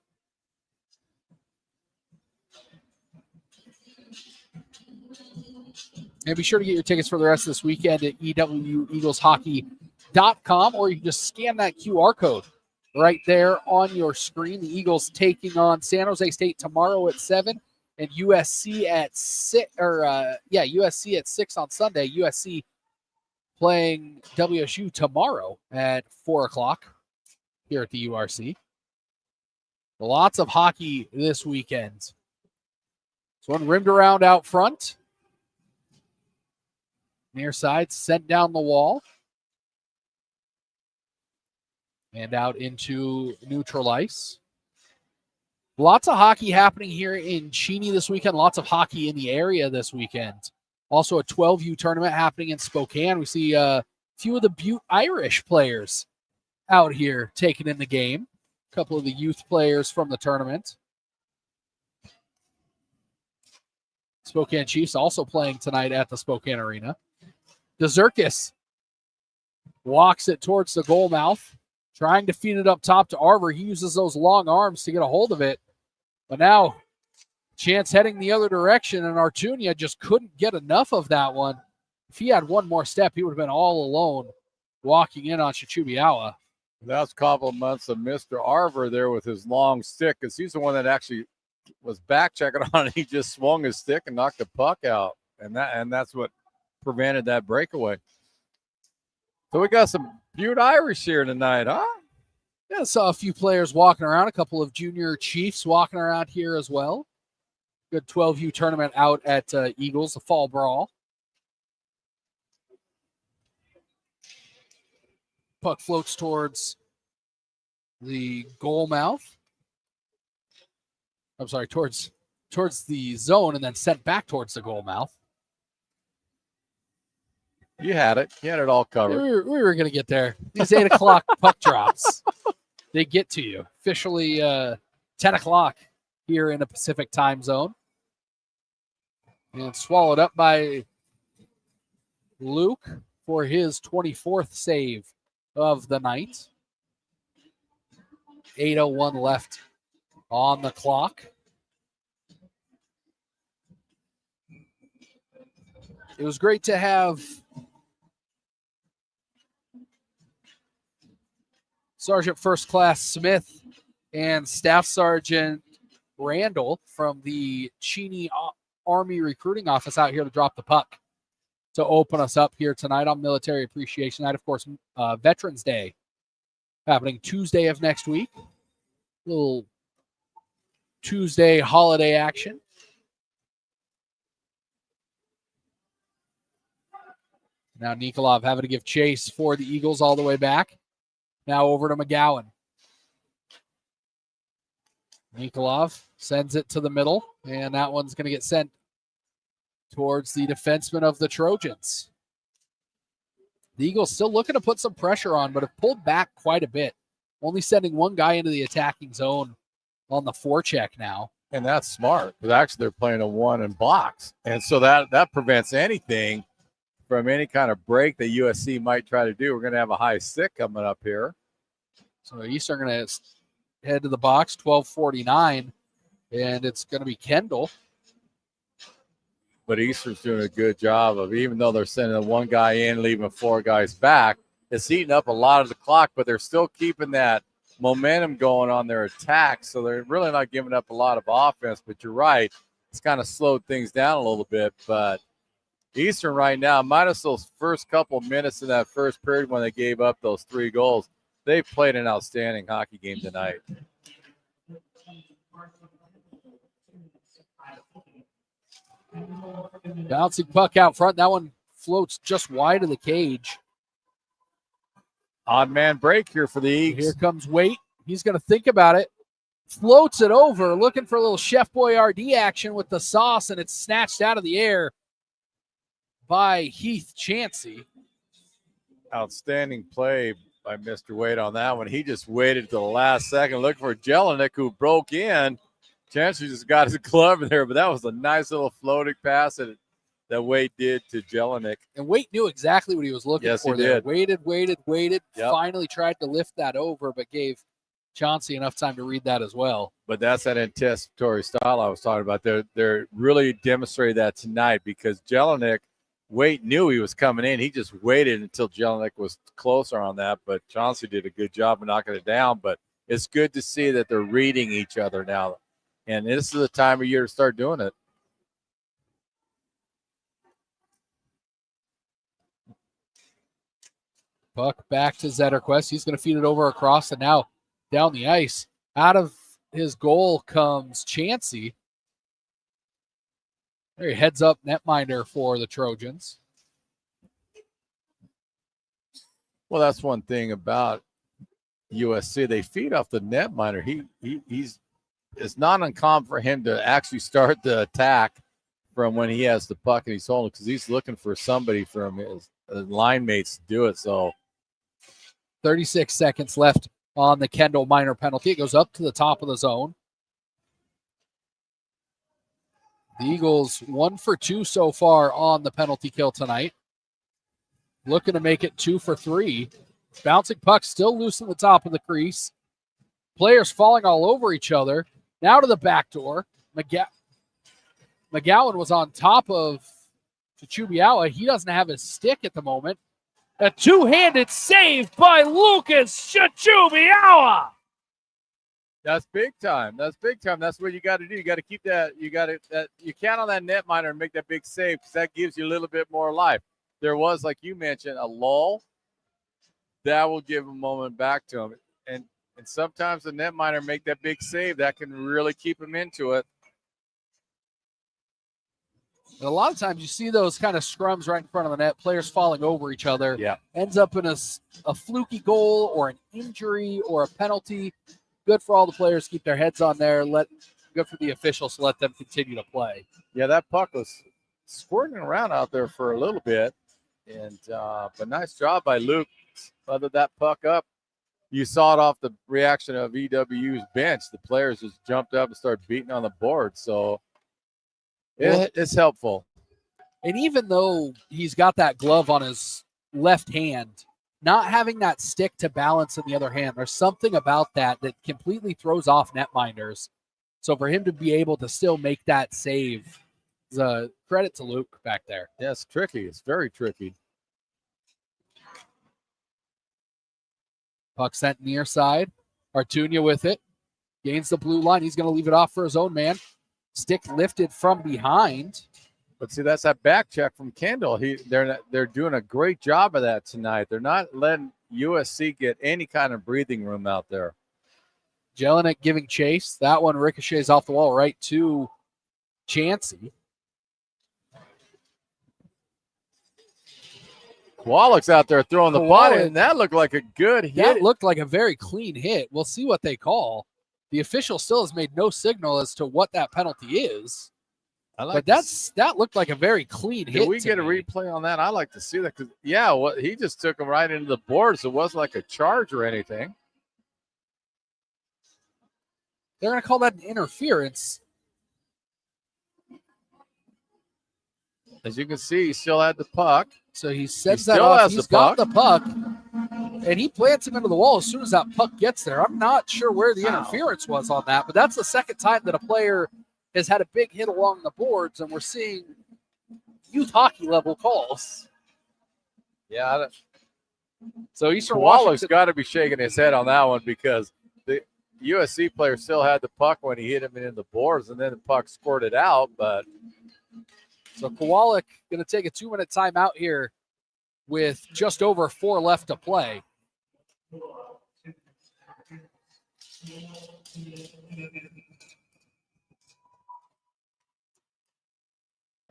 And be sure to get your tickets for the rest of this weekend at EWUEaglesHockey.com, or you can just scan that QR code right there on your screen. The Eagles taking on San Jose State tomorrow at 7 and USC at 6, USC at 6 on Sunday. USC playing WSU tomorrow at 4 o'clock here at the URC. Lots of hockey this weekend. So one rimmed around out front. Near side, sent down the wall. And out into neutral ice. Lots of hockey happening here in Cheney this weekend. Lots of hockey in the area this weekend. Also a 12U tournament happening in Spokane. We see a few of the Butte Irish players out here taking in the game. A couple of the youth players from the tournament. Spokane Chiefs also playing tonight at the Spokane Arena. DeZerkis walks it towards the goal mouth, trying to feed it up top to Arver. He uses those long arms to get a hold of it. But now, chance heading the other direction, and Artunia just couldn't get enough of that one. If he had one more step, he would have been all alone walking in on Chichubiawa. That's compliments of Mr. Arver there with his long stick, because he's the one that actually was back checking on it. He just swung his stick and knocked the puck out. And that's what prevented that breakaway. So we got some Butte Irish here tonight, huh? Yeah, saw a few players walking around, a couple of junior Chiefs walking around here as well. Good 12U tournament out at Eagles, the fall brawl. Puck floats towards the goal mouth. I'm sorry, towards the zone and then sent back towards the goal mouth. You had it. You had it all covered. We were going to get there. These 8 o'clock puck drops, they get to you. Officially 10 o'clock here in the Pacific time zone. And swallowed up by Luke for his 24th save of the night. 8:01 left on the clock. It was great to have Sergeant First Class Smith and Staff Sergeant Randall from the Cheney Army Recruiting Office out here to drop the puck to open us up here tonight on Military Appreciation Night. Of course, Veterans Day happening Tuesday of next week. Little Tuesday holiday action. Now Nikolov having to give chase for the Eagles all the way back. Now over to McGowan. Nikolov sends it to the middle, and that one's going to get sent towards the defenseman of the Trojans. The Eagles still looking to put some pressure on, but have pulled back quite a bit. Only sending one guy into the attacking zone on the forecheck now. And that's smart, because actually they're playing a one in box. And so that prevents anything from any kind of break that USC might try to do. We're going to have a high stick coming up here. So East are going to head to the box, 12:49, and it's going to be Kendall But Eastern's doing a good job of, even though they're sending one guy in, leaving 4 guys back, it's eating up a lot of the clock, but they're still keeping that momentum going on their attack. So they're really not giving up a lot of offense. But you're right, it's kind of slowed things down a little bit. But Eastern right now, minus those first couple minutes in that first period when they gave up those 3 goals, they've played an outstanding hockey game tonight. Bouncing puck out front. That one floats just wide of the cage. Odd man break here for the Eagles. Here comes Waite. He's going to think about it. Floats it over, looking for a little Chef Boyardee action with the sauce, and it's snatched out of the air by Heath Chansey. Outstanding play by Mr. Waite on that one. He just waited to the last second, looking for Jelinek, who broke in. Chansey just got his glove in there, but that was a nice little floating pass that Waite did to Jelinek. And Waite knew exactly what he was looking for there. Did. Waited. Yep. Finally tried to lift that over, but gave Chauncey enough time to read that as well. But that's that anticipatory style I was talking about. They're really demonstrated that tonight because Jelinek, Waite knew he was coming in. He just waited until Jelinek was closer on that, but Chauncey did a good job of knocking it down. But it's good to see that they're reading each other now. And this is the time of year to start doing it. Puck back to Zetterquist. He's going to feed it over across and now down the ice. Out of his goal comes Chansey. There, heads up netminder for the Trojans. Well, that's one thing about USC. They feed off the netminder. It's not uncommon for him to actually start the attack from when he has the puck and he's holding, because he's looking for somebody from his line mates to do it. So 36 seconds left on the Kendall Minor penalty. It goes up to the top of the zone. The Eagles 1 for 2 so far on the penalty kill tonight. Looking to make it 2 for 3. Bouncing puck still loose in the top of the crease. Players falling all over each other. Now to the back door. McGowan was on top of Chubiawa. He doesn't have his stick at the moment. A two-handed save by Lucas Chubiawa. that's big time. That's big time. That's what you got to do. You got to keep that. You count on that netminder and make that big save, because that gives you a little bit more life. There was, like you mentioned, a lull. That will give a moment back to him. And sometimes the netminder make that big save. That can really keep him into it. And a lot of times you see those kind of scrums right in front of the net, players falling over each other. Yeah. Ends up in a fluky goal or an injury or a penalty. Good for all the players to keep their heads on there. Good for the officials to let them continue to play. Yeah, that puck was squirting around out there for a little bit. But nice job by Luke. Feathered that puck up. You saw it off the reaction of EWU's bench. The players just jumped up and started beating on the board. So it's helpful. And even though he's got that glove on his left hand, not having that stick to balance in the other hand, there's something about that completely throws off netminders. So for him to be able to still make that save is a credit to Luke back there. Yeah, it's tricky. It's very tricky. Puck sent near side. Artunia with it. Gains the blue line. He's going to leave it off for his own man. Stick lifted from behind. But see, that's that back check from Kendall. They're doing a great job of that tonight. They're not letting USC get any kind of breathing room out there. Jelinek giving chase. That one ricochets off the wall right to Chansey. Wallach's out there throwing the ball, and that looked like a good hit. That looked like a very clean hit. We'll see what they call. The official still has made no signal as to what that penalty is. But that looked like a very clean hit. Can we get a replay on that? I like to see that, because he just took him right into the boards. It wasn't like a charge or anything. They're going to call that an interference. As you can see, he still had the puck. So he sends that off. He's got the puck, and he plants him into the wall as soon as that puck gets there. I'm not sure where the interference was on that, but that's the second time that a player has had a big hit along the boards, and we're seeing youth hockey level calls. Yeah, So Eastern Kowalek's Washington got to be shaking his head on that one because the USC player still had the puck when he hit him in the boards, and then the puck squirted out. But So Kowalek going to take a 2-minute timeout here with just over 4 left to play.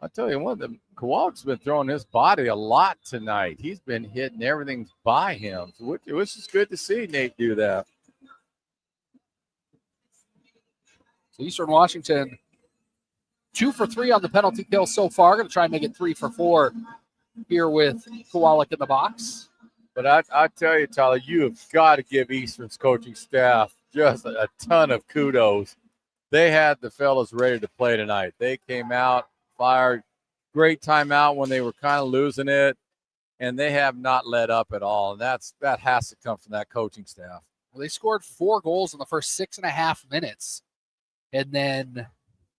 I'll tell you what, Kowalek's been throwing his body a lot tonight. He's been hitting everything by him, which is good to see Nate do that. So Eastern Washington 2 for 3 on the penalty kill so far. Going to try and make it 3 for 4 here with Kowalek in the box. But I tell you, Tyler, you have got to give Eastern's coaching staff just a ton of kudos. They had the fellas ready to play tonight. They came out, fired, great timeout when they were kind of losing it, and they have not let up at all. And that has to come from that coaching staff. Well, they scored 4 goals in the first 6.5 minutes. And then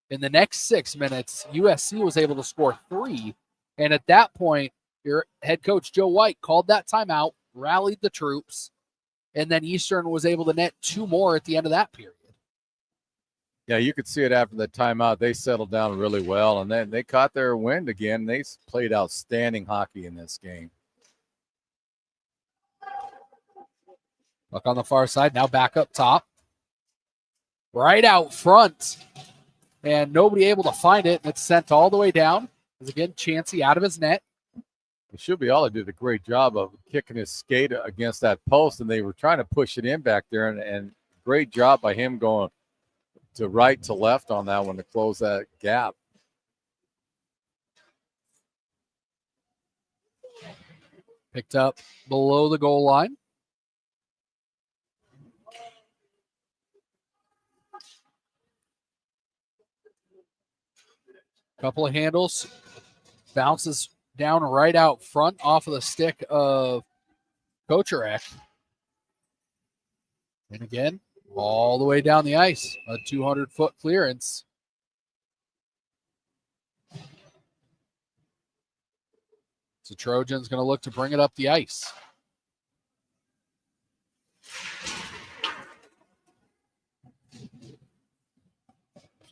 in the next 6 minutes, USC was able to score 3. And at that point, your head coach, Joe White, called that timeout, rallied the troops, and then Eastern was able to net 2 more at the end of that period. Yeah, you could see it after the timeout. They settled down really well, and then they caught their wind again. They played outstanding hockey in this game. Look on the far side, now back up top. Right out front, and nobody able to find it, and it's sent all the way down. As again, Chansey out of his net. Shubiala did a great job of kicking his skate against that post, and they were trying to push it in back there, and great job by him going to right to left on that one to close that gap. Picked up below the goal line. Couple of handles. Bounces down right out front off of the stick of Kocherek. And again, all the way down the ice. A 200-foot clearance. So Trojan's going to look to bring it up the ice.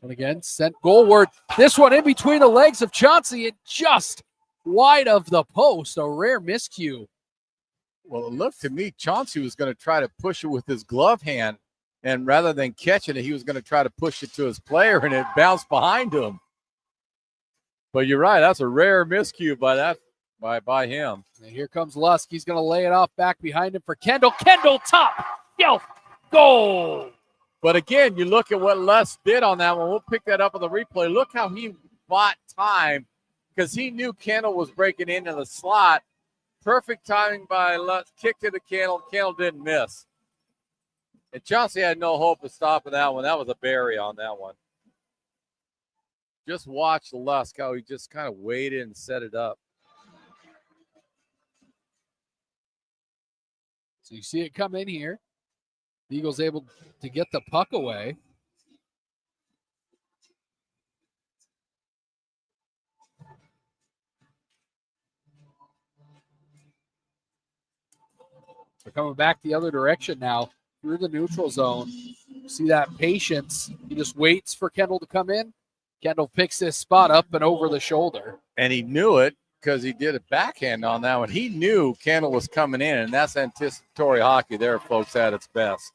And again, sent goalward. This one in between the legs of Chauncey and just wide of the post. A rare miscue. Well, it looked to me Chauncey was going to try to push it with his glove hand, and rather than catching it, he was going to try to push it to his player, and it bounced behind him. But you're right, that's a rare miscue by him. And here comes Lusk. He's going to lay it off back behind him for Kendall. Kendall top shelf goal. But again, you look at what Lusk did on that one. We'll pick that up on the replay. Look how he bought time because he knew Kendall was breaking into the slot. Perfect timing by Lusk. Kicked to the Kendall. Kendall didn't miss. And Chauncey had no hope of stopping that one. That was a bury on that one. Just watch Lusk, how he just kind of waited and set it up. So you see it come in here. The Eagles able to get the puck away. They're coming back the other direction now through the neutral zone. See that patience. He just waits for Kendall to come in. Kendall picks this spot up and over the shoulder. And he knew it because he did a backhand on that one. He knew Kendall was coming in, and that's anticipatory hockey there, folks, at its best.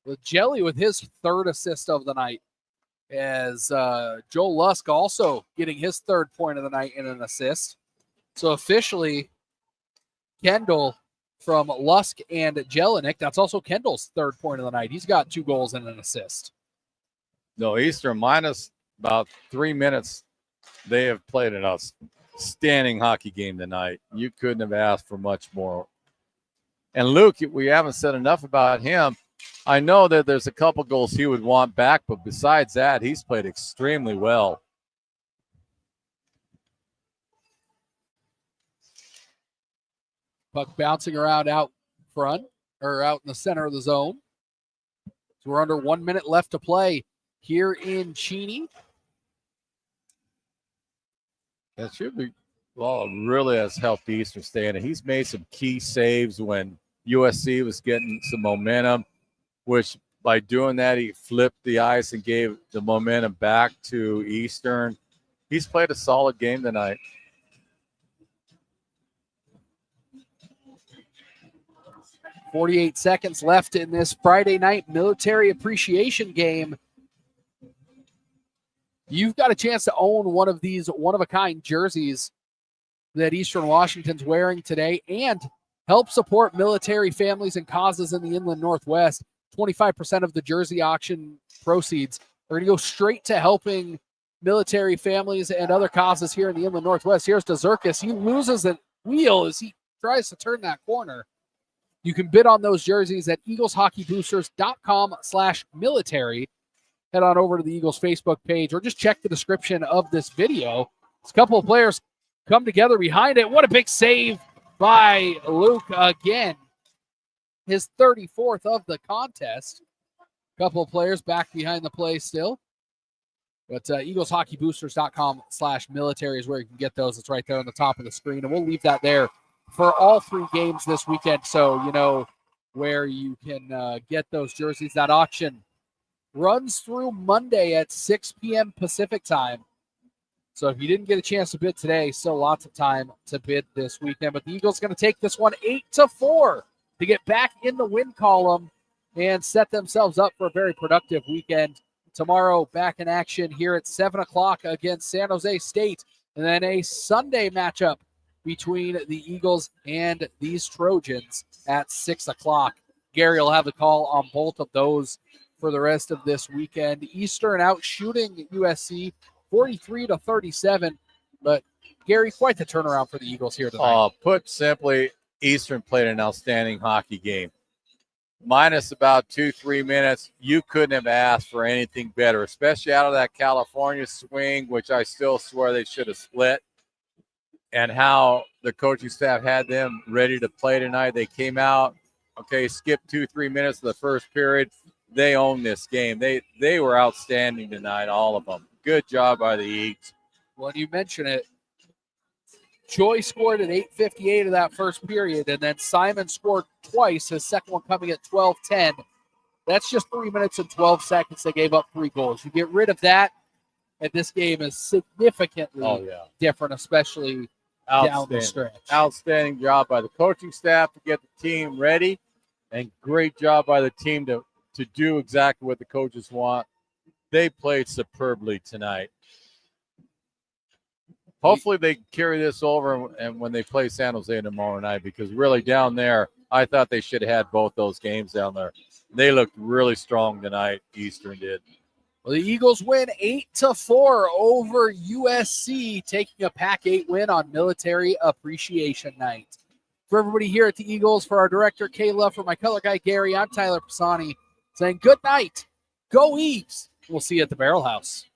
With Jelly with his 3rd assist of the night, as Joel Lusk also getting his 3rd point of the night in an assist. So officially, Kendall from Lusk and Jelinek, that's also Kendall's 3rd point of the night. He's got 2 goals and an assist. No, Eastern minus about 3 minutes. They have played an outstanding hockey game tonight. You couldn't have asked for much more. And Luke, we haven't said enough about him. I know that there's a couple goals he would want back, but besides that, he's played extremely well. Puck bouncing around out front, or out in the center of the zone. So we're under 1 minute left to play here in Cheney. That should be Well, it really has helped Eastern stay in it. He's made some key saves when USC was getting some momentum, which by doing that, he flipped the ice and gave the momentum back to Eastern. He's played a solid game tonight. 48 seconds left in this Friday night military appreciation game. You've got a chance to own one of these one-of-a-kind jerseys that Eastern Washington's wearing today and help support military families and causes in the Inland Northwest. 25% of the jersey auction proceeds are going to go straight to helping military families and other causes here in the Inland Northwest. Here's DeZerkis. He loses the wheel as he tries to turn that corner. You can bid on those jerseys at eagleshockeyboosters.com/military. Head on over to the Eagles Facebook page or just check the description of this video. A couple of players come together behind it. What a big save by Luke again. His 34th of the contest. A couple of players back behind the play still. But eagleshockeyboosters.com/military is where you can get those. It's right there on the top of the screen. And we'll leave that there for all 3 games this weekend. So you know where you can get those jerseys. That auction runs through Monday at 6 p.m. Pacific time. So if you didn't get a chance to bid today, still lots of time to bid this weekend. But the Eagles going to take this one 8-4 to get back in the win column and set themselves up for a very productive weekend. Tomorrow, back in action here at 7 o'clock against San Jose State. And then a Sunday matchup between the Eagles and these Trojans at 6 o'clock. Gary will have the call on both of those for the rest of this weekend. Eastern out shooting USC 43-37. But, Gary, quite the turnaround for the Eagles here tonight. Put simply, Eastern played an outstanding hockey game. Minus about 2-3 minutes, you couldn't have asked for anything better, especially out of that California swing, which I still swear they should have split, and how the coaching staff had them ready to play tonight. They came out, skipped 2-3 minutes of the first period. They owned this game. They were outstanding tonight, all of them. Good job by the Eagles. Well, you mention it. Joy scored at 8:58 of that first period, and then Simon scored twice, his second one coming at 12:10. That's just 3 minutes and 12 seconds. They gave up 3 goals. You get rid of that, and this game is significantly different, especially down the stretch. Outstanding job by the coaching staff to get the team ready, and great job by the team to do exactly what the coaches want. They played superbly tonight. Hopefully they carry this over and when they play San Jose tomorrow night, because really down there, I thought they should have had both those games down there. They looked really strong tonight, Eastern did. Well, the Eagles win 8-4 over USC, taking a Pac-8 win on Military Appreciation Night. For everybody here at the Eagles, for our director, Kayla, for my color guy, Gary, I'm Tyler Pisani, saying good night. Go Eagles. We'll see you at the Barrel House.